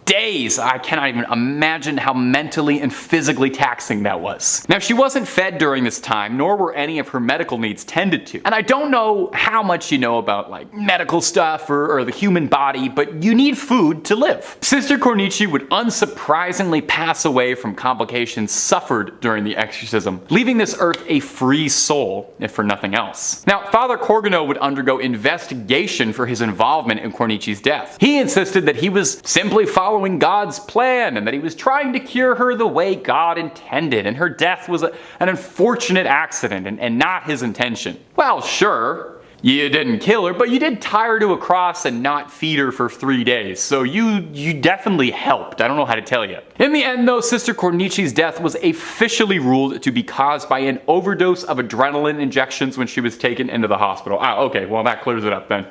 B: days. I cannot even imagine how mentally and physically taxing that was. Now, she wasn't fed during this time, nor were any of her medical needs tended to. And I don't know how much you know about like medical stuff or the human body, but you need food to live. Sister Corici would unsurprisingly pass away from complications suffered during the exorcism, leaving this earth a free soul, if for nothing else. Now, Father Corgano would undergo investigation for his involvement in Cornici's death. He insisted that he was simply following God's plan and that he was trying to cure her the way God intended, and her death was an unfortunate accident and not his intention. Well, sure, you didn't kill her, but you did tie her to a cross and not feed her for 3 days, so you definitely helped. I don't know how to tell you. In the end, though, Sister Cornici's death was officially ruled to be caused by an overdose of adrenaline injections when she was taken into the hospital. Ah, okay, well that clears it up then.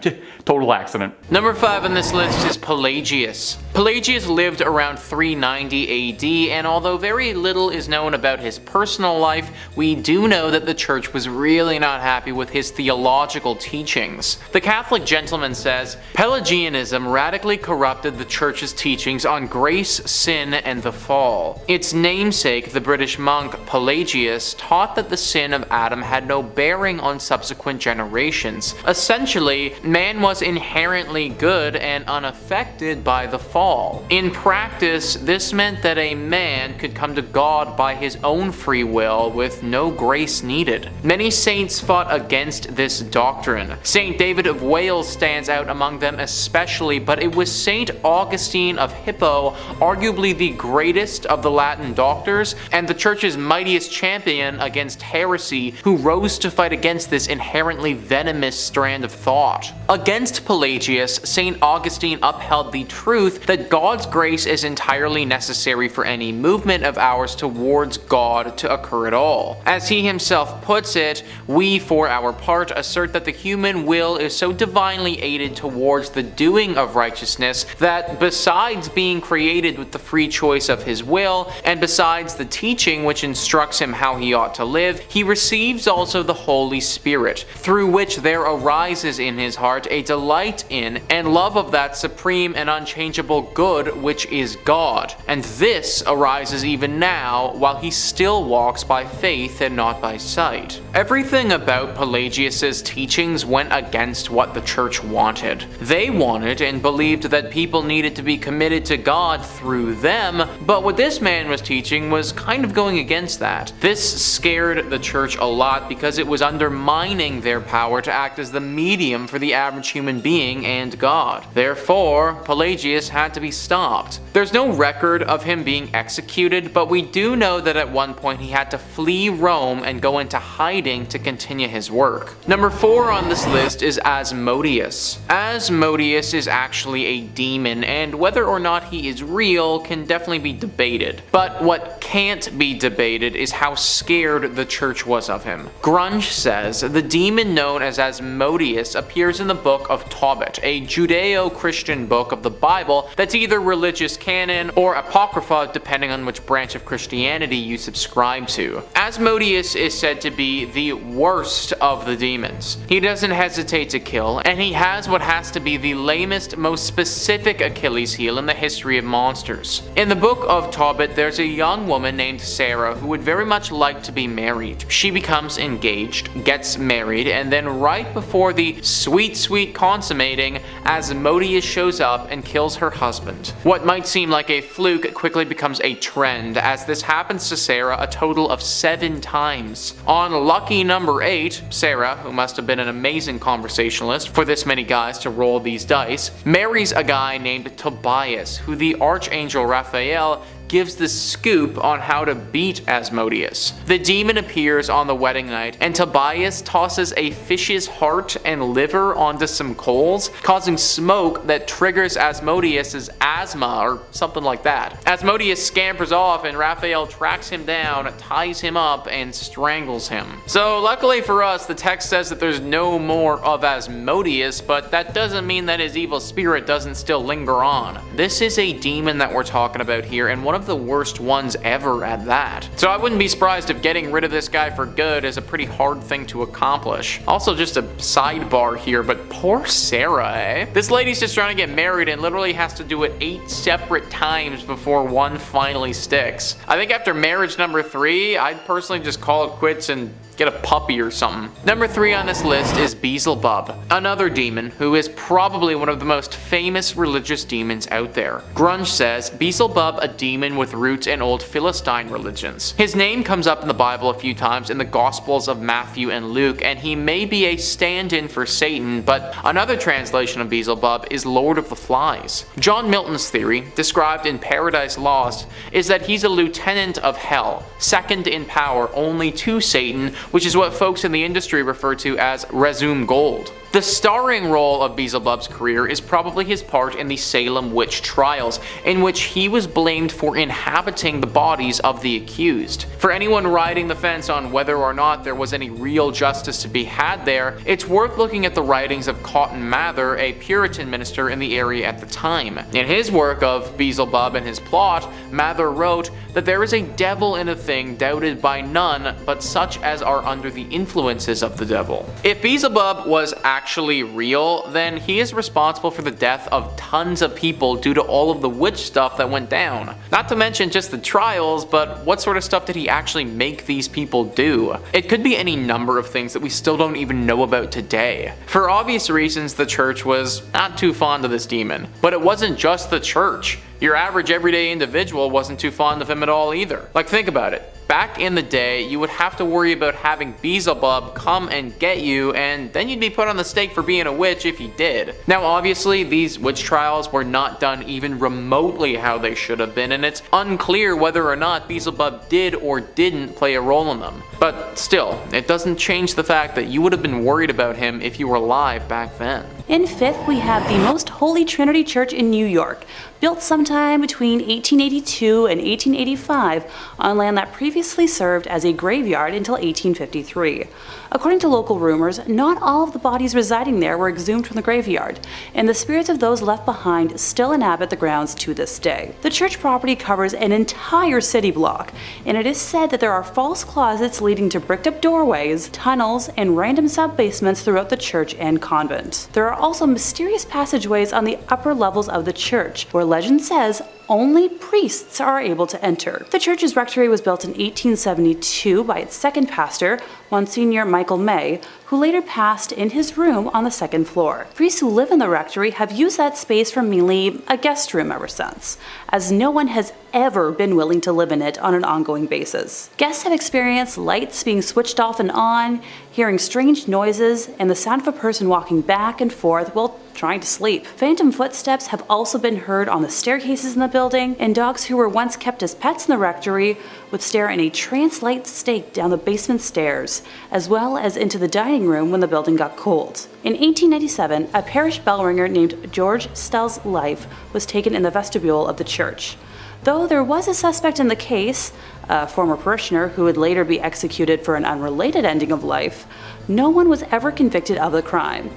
B: Total accident.
D: Number 5 on this list is Pelagius. Pelagius lived around 390 AD, and although very little is known about his personal life, we do know that the church was really not happy with his theological teachings. The Catholic gentleman says, Pelagianism radically corrupted the church's teachings on grace, sin, and the fall. Its namesake, the British monk Pelagius, taught that the sin of Adam had no bearing on subsequent generations. Essentially, man was inherently good and unaffected by the fall. In practice, this meant that a man could come to God by his own free will with no grace needed. Many saints fought against this doctrine. Saint David of Wales stands out among them especially, but it was Saint Augustine of Hippo, arguably the greatest of the Latin doctors, and the church's mightiest champion against heresy, who rose to fight against this inherently venomous strand of thought. Against Pelagius, Saint Augustine upheld the truth that God's grace is entirely necessary for any movement of ours towards God to occur at all. As he himself puts it, we, for our part, assert that the human will is so divinely aided towards the doing of righteousness that besides being created with the free choice of his will, and besides the teaching which instructs him how he ought to live, he receives also the Holy Spirit, through which there arises in his heart a delight in and love of that supreme and unchangeable good which is God. And this arises even now, while he still walks by faith and not by sight. Everything about Pelagius's teachings went against what the church wanted. They wanted and believed that people needed to be committed to God through them, but what this man was teaching was kind of going against that. This scared the church a lot because it was undermining their power to act as the medium for the average human being and God. Therefore, Pelagius had to be stopped. There's no record of him being executed, but we do know that at one point he had to flee Rome and go into hiding to continue his work. Number 4 on this list is Asmodeus. Asmodeus is actually a demon, and whether or not he is real can definitely be debated. But what can't be debated is how scared the church was of him. Grunge says the demon known as Asmodeus appears in the book of Tobit, a Judeo-Christian book of the Bible that's either religious canon or apocrypha depending on which branch of Christianity you subscribe to. Asmodeus is said to be the worst of the demons. He doesn't hesitate to kill, and he has what has to be the lamest, most specific Achilles heel in the history of monsters. In the book of Tobit, there's a young woman named Sarah who would very much like to be married. She becomes engaged, gets married, and then right before the sweet consummating, Asmodeus shows up and kills her husband. What might seem like a fluke quickly becomes a trend, as this happens to Sarah a total of 7 times. On lucky number 8, Sarah, who must have been an amazing conversationalist for this many guys to roll these dice, marries a guy named Tobias, who the Archangel Raphael gives the scoop on how to beat Asmodeus. The demon appears on the wedding night, and Tobias tosses a fish's heart and liver onto some coals, causing smoke that triggers Asmodeus's asthma or something like that. Asmodeus scampers off, and Raphael tracks him down, ties him up, and strangles him. So luckily for us, the text says that there's no more of Asmodeus, but that doesn't mean that his evil spirit doesn't still linger on. This is a demon that we're talking about here, and one of the worst ones ever at that. So I wouldn't be surprised if getting rid of this guy for good is a pretty hard thing to accomplish. Also, just a sidebar here, but poor Sarah, eh? This lady's just trying to get married and literally has to do it 8 separate times before one finally sticks. I think after marriage number 3, I'd personally just call it quits and get a puppy or something. Number 3 on this list is Beelzebub, another demon who is probably one of the most famous religious demons out there. Grunge says Beelzebub, a demon with roots in old Philistine religions. His name comes up in the Bible a few times in the Gospels of Matthew and Luke, and he may be a stand-in for Satan, but another translation of Beelzebub is Lord of the Flies. John Milton's theory, described in Paradise Lost, is that he's a lieutenant of hell, second in power only to Satan, which is what folks in the industry refer to as resume gold. The starring role of Beelzebub's career is probably his part in the Salem witch trials, in which he was blamed for inhabiting the bodies of the accused. For anyone riding the fence on whether or not there was any real justice to be had there, it's worth looking at the writings of Cotton Mather, a Puritan minister in the area at the time. In his work of Beelzebub and his plot, Mather wrote that there is a devil in a thing doubted by none but such as are under the influences of the devil. If Beelzebub was actually real, then he is responsible for the death of tons of people due to all of the witch stuff that went down. Not to mention just the trials, but what sort of stuff did he actually make these people do? It could be any number of things that we still don't even know about today. For obvious reasons, the church was not too fond of this demon, but it wasn't just the church. Your average everyday individual wasn't too fond of him at all either. Like, think about it. Back in the day, you would have to worry about having Beelzebub come and get you, and then you'd be put on the stake for being a witch if you did. Now obviously, these witch trials were not done even remotely how they should have been, and it's unclear whether or not Beelzebub did or didn't play a role in them. But still, it doesn't change the fact that you would have been worried about him if you were alive back then.
E: In fifth, we have the Most Holy Trinity Church in New York, built sometime between 1882 and 1885 on land that previously served as a graveyard until 1853. According to local rumors, not all of the bodies residing there were exhumed from the graveyard, and the spirits of those left behind still inhabit the grounds to this day. The church property covers an entire city block, and it is said that there are false closets leading to bricked-up doorways, tunnels, and random sub-basements throughout the church and convent. There are also mysterious passageways on the upper levels of the church, where legend says only priests are able to enter. The church's rectory was built in 1872 by its second pastor, Monsignor Michael May, who later passed in his room on the second floor. Priests who live in the rectory have used that space for mainly a guest room ever since, as no one has ever been willing to live in it on an ongoing basis. Guests have experienced lights being switched off and on, hearing strange noises, and the sound of a person walking back and forth while trying to sleep. Phantom footsteps have also been heard on the staircases in the building, and dogs who were once kept as pets in the rectory would stare in a trance-like state down the basement stairs, as well as into the dining room when the building got cold. In 1897, a parish bell ringer named George Stell's life was taken in the vestibule of the church. Though there was a suspect in the case, a former parishioner who would later be executed for an unrelated ending of life, no one was ever convicted of the crime.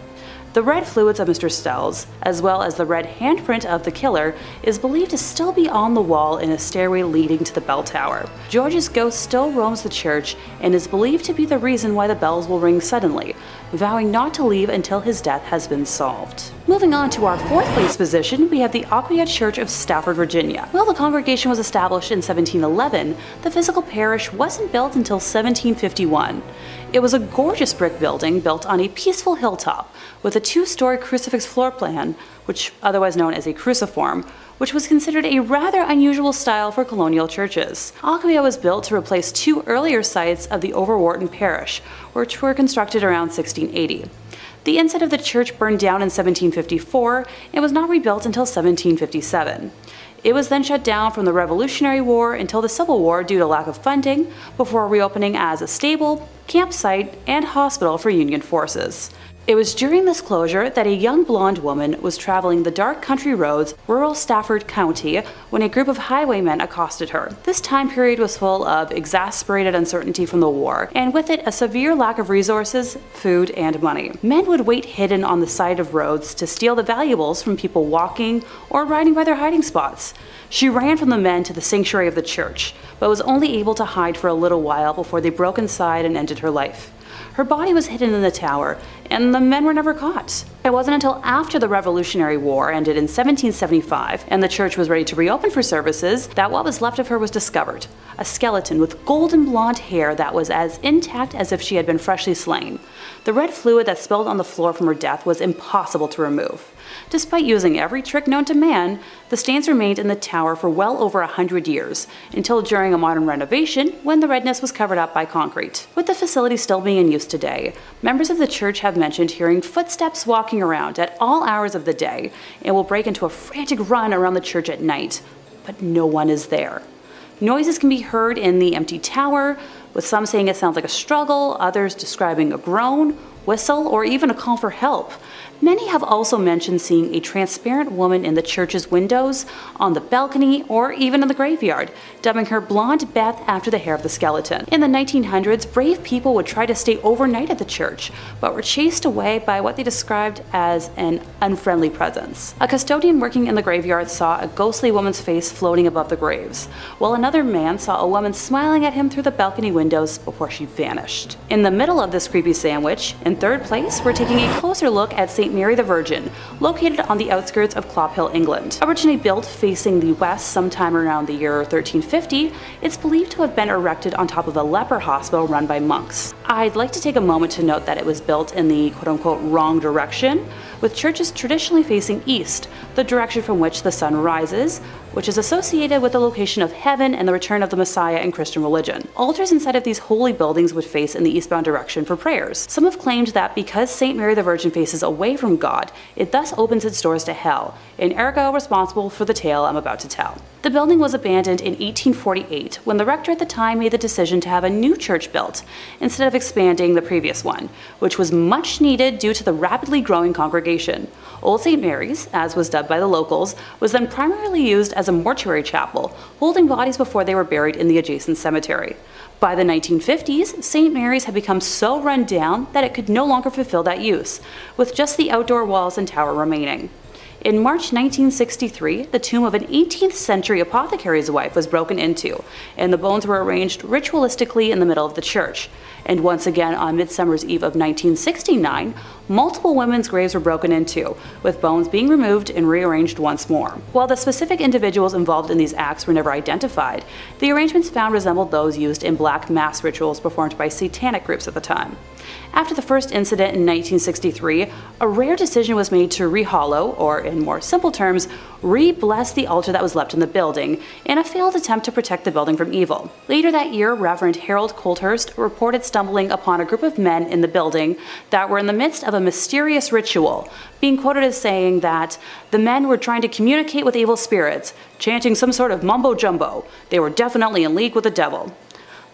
E: The red fluids of Mr. Stell's, as well as the red handprint of the killer, is believed to still be on the wall in a stairway leading to the bell tower. George's ghost still roams the church and is believed to be the reason why the bells will ring suddenly, vowing not to leave until his death has been solved. Moving on to our fourth place position, we have the Aquia Church of Stafford, Virginia. While the congregation was established in 1711, the physical parish wasn't built until 1751. It was a gorgeous brick building built on a peaceful hilltop with a two-story crucifix floor plan, which otherwise known as a cruciform, which was considered a rather unusual style for colonial churches. Aquia was built to replace two earlier sites of the Overwharton parish, which were constructed around 1680. The inside of the church burned down in 1754 and was not rebuilt until 1757. It was then shut down from the Revolutionary War until the Civil War due to lack of funding, before reopening as a stable, campsite, and hospital for Union forces. It was during this closure that a young blonde woman was traveling the dark country roads, rural Stafford County, when a group of highwaymen accosted her. This time period was full of exasperated uncertainty from the war, and with it a severe lack of resources, food, and money. Men would wait hidden on the side of roads to steal the valuables from people walking or riding by their hiding spots. She ran from the men to the sanctuary of the church, but was only able to hide for a little while before they broke inside and ended her life. Her body was hidden in the tower, and the men were never caught. It wasn't until after the Revolutionary War ended in 1775 and the church was ready to reopen for services that what was left of her was discovered, a skeleton with golden blonde hair that was as intact as if she had been freshly slain. The red fluid that spilled on the floor from her death was impossible to remove. Despite using every trick known to man, the stains remained in the tower for well over 100 years, until during a modern renovation when the redness was covered up by concrete. With the facility still being in use today, members of the church have mentioned hearing footsteps walking around at all hours of the day and will break into a frantic run around the church at night, but no one is there. Noises can be heard in the empty tower, with some saying it sounds like a struggle, others describing a groan, whistle, or even a call for help. Many have also mentioned seeing a transparent woman in the church's windows, on the balcony, or even in the graveyard, dubbing her Blonde Beth after the hair of the skeleton. In the 1900s, brave people would try to stay overnight at the church, but were chased away by what they described as an unfriendly presence. A custodian working in the graveyard saw a ghostly woman's face floating above the graves, while another man saw a woman smiling at him through the balcony windows before she vanished. In the middle of this creepy sandwich, in third place, we're taking a closer look at St. Mary the Virgin, located on the outskirts of Columbkille, England. Originally built facing the west sometime around the year 1350, it's believed to have been erected on top of a leper hospital run by monks. I'd like to take a moment to note that it was built in the quote-unquote wrong direction, with churches traditionally facing east, the direction from which the sun rises, which is associated with the location of heaven and the return of the Messiah in Christian religion. Altars inside of these holy buildings would face in the eastbound direction for prayers. Some have claimed that because St. Mary the Virgin faces away from God, it thus opens its doors to hell, and ergo responsible for the tale I'm about to tell. The building was abandoned in 1848 when the rector at the time made the decision to have a new church built instead of expanding the previous one, which was much needed due to the rapidly growing congregation. Old St. Mary's, as was dubbed by the locals, was then primarily used as a mortuary chapel, holding bodies before they were buried in the adjacent cemetery. By the 1950s, St. Mary's had become so run down that it could no longer fulfill that use, with just the outdoor walls and tower remaining. In March 1963, the tomb of an 18th century apothecary's wife was broken into, and the bones were arranged ritualistically in the middle of the church. And once again on Midsummer's Eve of 1969, multiple women's graves were broken into, with bones being removed and rearranged once more. While the specific individuals involved in these acts were never identified, the arrangements found resembled those used in black mass rituals performed by satanic groups at the time. After the first incident in 1963, a rare decision was made to rehollow, or in more simple terms, re-bless the altar that was left in the building, in a failed attempt to protect the building from evil. Later that year, Reverend Harold Colthurst reported stumbling upon a group of men in the building that were in the midst of a mysterious ritual, being quoted as saying that the men were trying to communicate with evil spirits, chanting some sort of mumbo-jumbo. They were definitely in league with the devil.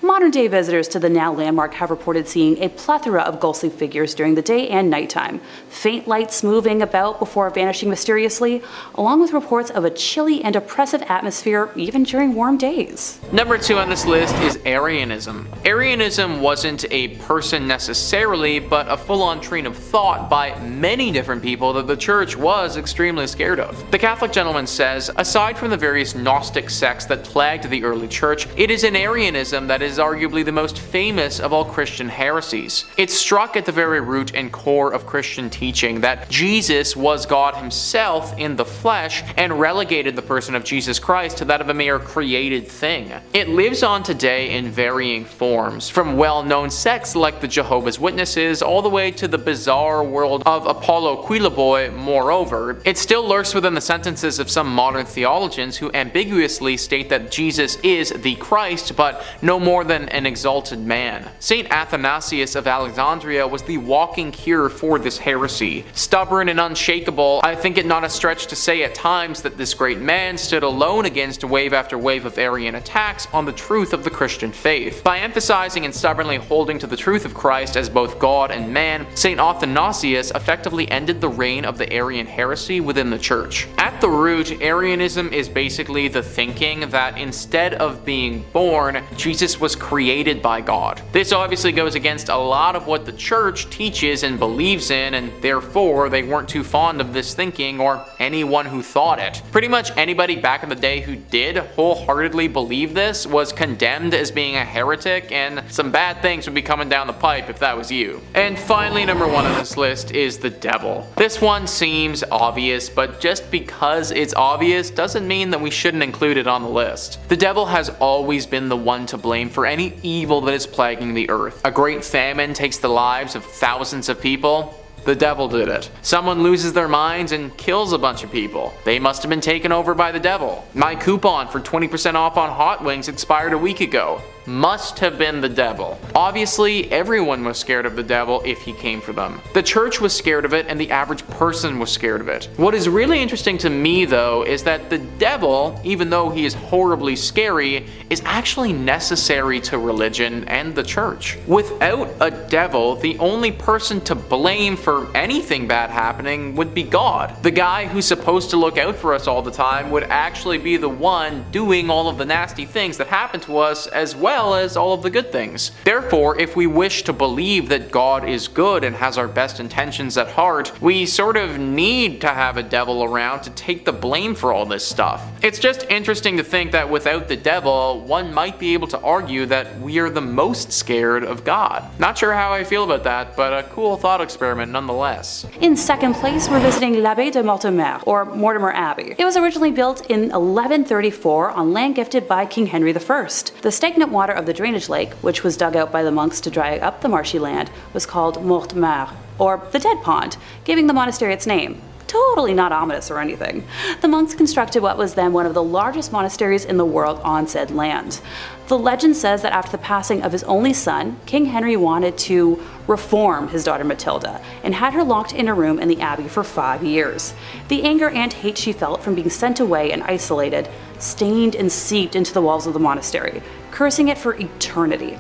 E: Modern-day visitors to the now landmark have reported seeing a plethora of ghostly figures during the day and nighttime, faint lights moving about before vanishing mysteriously, along with reports of a chilly and oppressive atmosphere even during warm days.
D: Number 2 on this list is Arianism. Arianism wasn't a person necessarily, but a full-on train of thought by many different people that the church was extremely scared of. The Catholic gentleman says, aside from the various Gnostic sects that plagued the early church, it is in Arianism that is arguably the most famous of all Christian heresies. It struck at the very root and core of Christian teaching that Jesus was God himself in the flesh and relegated the person of Jesus Christ to that of a mere created thing. It lives on today in varying forms, from well-known sects like the Jehovah's Witnesses all the way to the bizarre world of Apollo Quiloboy. Moreover, it still lurks within the sentences of some modern theologians who ambiguously state that Jesus is the Christ, but no more than an exalted man. Saint Athanasius of Alexandria was the walking cure for this heresy. Stubborn and unshakable, I think it not a stretch to say at times that this great man stood alone against wave after wave of Arian attacks on the truth of the Christian faith. By emphasizing and stubbornly holding to the truth of Christ as both God and man, Saint Athanasius effectively ended the reign of the Arian heresy within the church. At the root, Arianism is basically the thinking that instead of being born, Jesus was created by God. This obviously goes against a lot of what the church teaches and believes in, and therefore they weren't too fond of this thinking or anyone who thought it. Pretty much anybody back in the day who did wholeheartedly believe this was condemned as being a heretic, and some bad things would be coming down the pipe if that was you. And finally, number 1 on this list is the devil. This one seems obvious, but just because it's obvious doesn't mean that we shouldn't include it on the list. The devil has always been the one to blame for any evil that is plaguing the earth. A great famine takes the lives of thousands of people. The devil did it. Someone loses their minds and kills a bunch of people. They must have been taken over by the devil. My coupon for 20% off on Hot Wings expired a week ago. Must have been the devil. Obviously, everyone was scared of the devil if he came for them. The church was scared of it, and the average person was scared of it. What is really interesting to me, though, is that the devil, even though he is horribly scary, is actually necessary to religion and the church. Without a devil, the only person to blame for anything bad happening would be God. The guy who's supposed to look out for us all the time would actually be the one doing all of the nasty things that happen to us, as well as all of the good things. Therefore, if we wish to believe that God is good and has our best intentions at heart, we sort of need to have a devil around to take the blame for all this stuff. It's just interesting to think that without the devil, one might be able to argue that we are the most scared of God. Not sure how I feel about that, but a cool thought experiment nonetheless.
E: In second place, we're visiting l'Abbaye de Mortemer, or Mortimer Abbey. It was originally built in 1134 on land gifted by King Henry I. The stagnant water of the drainage lake, which was dug out by the monks to dry up the marshy land, was called Mortemer, or the Dead Pond, giving the monastery its name. Totally not ominous or anything. The monks constructed what was then one of the largest monasteries in the world on said land. The legend says that after the passing of his only son, King Henry wanted to reform his daughter Matilda and had her locked in a room in the abbey for 5 years. The anger and hate she felt from being sent away and isolated stained and seeped into the walls of the monastery, cursing it for eternity.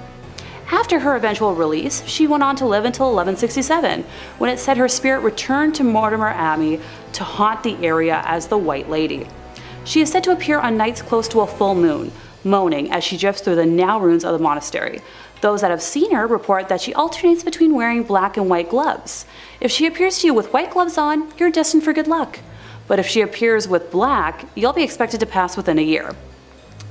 E: After her eventual release, she went on to live until 1167, when it said her spirit returned to Mortimer Abbey to haunt the area as the White Lady. She is said to appear on nights close to a full moon, moaning as she drifts through the now ruins of the monastery. Those that have seen her report that she alternates between wearing black and white gloves. If she appears to you with white gloves on, you're destined for good luck. But if she appears with black, you'll be expected to pass within a year.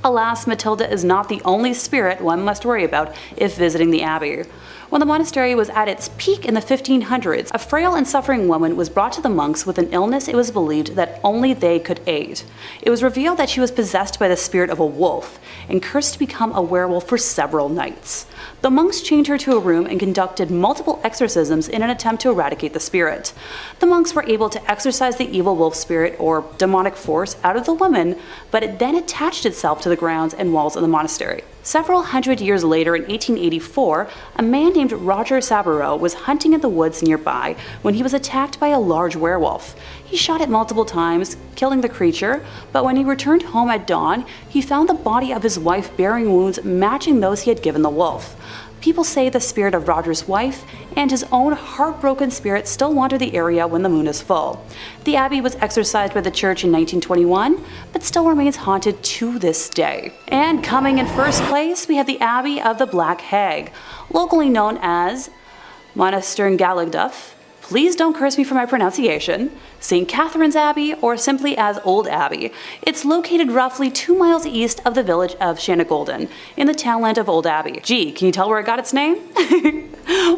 E: Alas, Matilda is not the only spirit one must worry about if visiting the abbey. When the monastery was at its peak in the 1500s, a frail and suffering woman was brought to the monks with an illness it was believed that only they could aid. It was revealed that she was possessed by the spirit of a wolf and cursed to become a werewolf for several nights. The monks chained her to a room and conducted multiple exorcisms in an attempt to eradicate the spirit. The monks were able to exorcise the evil wolf spirit or demonic force out of the woman, but it then attached itself to the grounds and walls of the monastery. Several hundred years later, in 1884, a man named Roger Saboureau was hunting in the woods nearby when he was attacked by a large werewolf. He shot it multiple times, killing the creature, but when he returned home at dawn, he found the body of his wife bearing wounds matching those he had given the wolf. People say the spirit of Roger's wife and his own heartbroken spirit still wander the area when the moon is full. The abbey was exorcised by the church in 1921, but still remains haunted to this day. And coming in first place, we have the Abbey of the Black Hag, locally known as Monasterngalagduff. Please don't curse me for my pronunciation. St. Catherine's Abbey, or simply as Old Abbey. It's located roughly 2 miles east of the village of Shanagolden, in the townland of Old Abbey. Gee, can you tell where it got its name?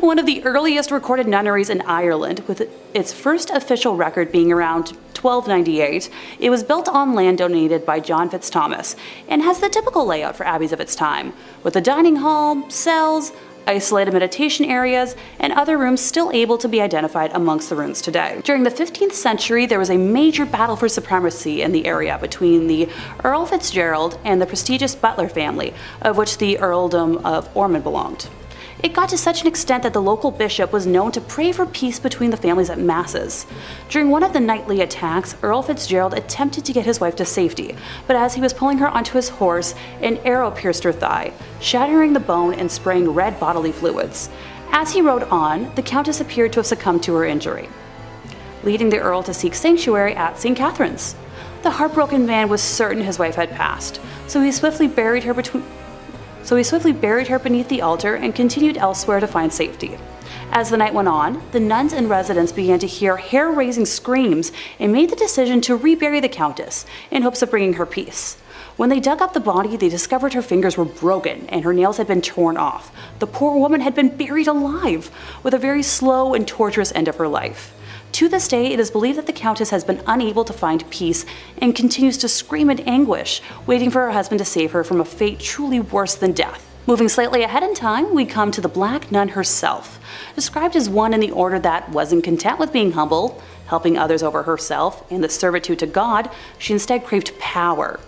E: One of the earliest recorded nunneries in Ireland, with its first official record being around 1298, it was built on land donated by John Fitzthomas, and has the typical layout for abbeys of its time, with a dining hall, cells, isolated meditation areas, and other rooms still able to be identified amongst the ruins today. During the 15th century, there was a major battle for supremacy in the area between the Earl Fitzgerald and the prestigious Butler family, of which the Earldom of Ormond belonged. It got to such an extent that the local bishop was known to pray for peace between the families at masses. During one of the nightly attacks, Earl Fitzgerald attempted to get his wife to safety, but as he was pulling her onto his horse, an arrow pierced her thigh, shattering the bone and spraying red bodily fluids. As he rode on, the Countess appeared to have succumbed to her injury, leading the Earl to seek sanctuary at St. Catherine's. The heartbroken man was certain his wife had passed, so he swiftly buried her beneath the altar and continued elsewhere to find safety. As the night went on, the nuns and residents began to hear hair-raising screams and made the decision to rebury the Countess in hopes of bringing her peace. When they dug up the body, they discovered her fingers were broken and her nails had been torn off. The poor woman had been buried alive, with a very slow and torturous end of her life. To this day, it is believed that the Countess has been unable to find peace and continues to scream in anguish, waiting for her husband to save her from a fate truly worse than death. Moving slightly ahead in time, we come to the Black Nun herself. Described as one in the order that wasn't content with being humble, helping others over herself, and the servitude to God, she instead craved power.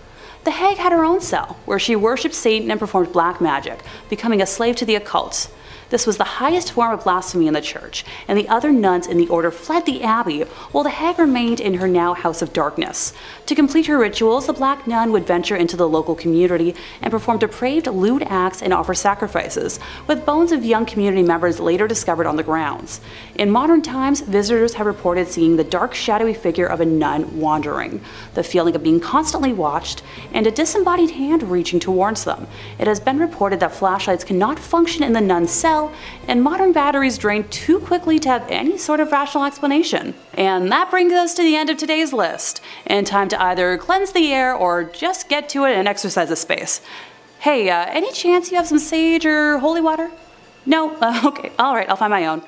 E: The Hag had her own cell, where she worshipped Satan and performed black magic, becoming a slave to the occult. This was the highest form of blasphemy in the church, and the other nuns in the order fled the abbey, while the Hag remained in her now House of Darkness. To complete her rituals, the Black Nun would venture into the local community and perform depraved, lewd acts and offer sacrifices, with bones of young community members later discovered on the grounds. In modern times, visitors have reported seeing the dark, shadowy figure of a nun wandering, the feeling of being constantly watched, and a disembodied hand reaching towards them. It has been reported that flashlights cannot function in the nun's cell, and modern batteries drain too quickly to have any sort of rational explanation. And that brings us to the end of today's list, and time to either cleanse the air or just get to it and exercise the space. Hey, any chance you have some sage or holy water? No? Okay, alright, I'll find my own.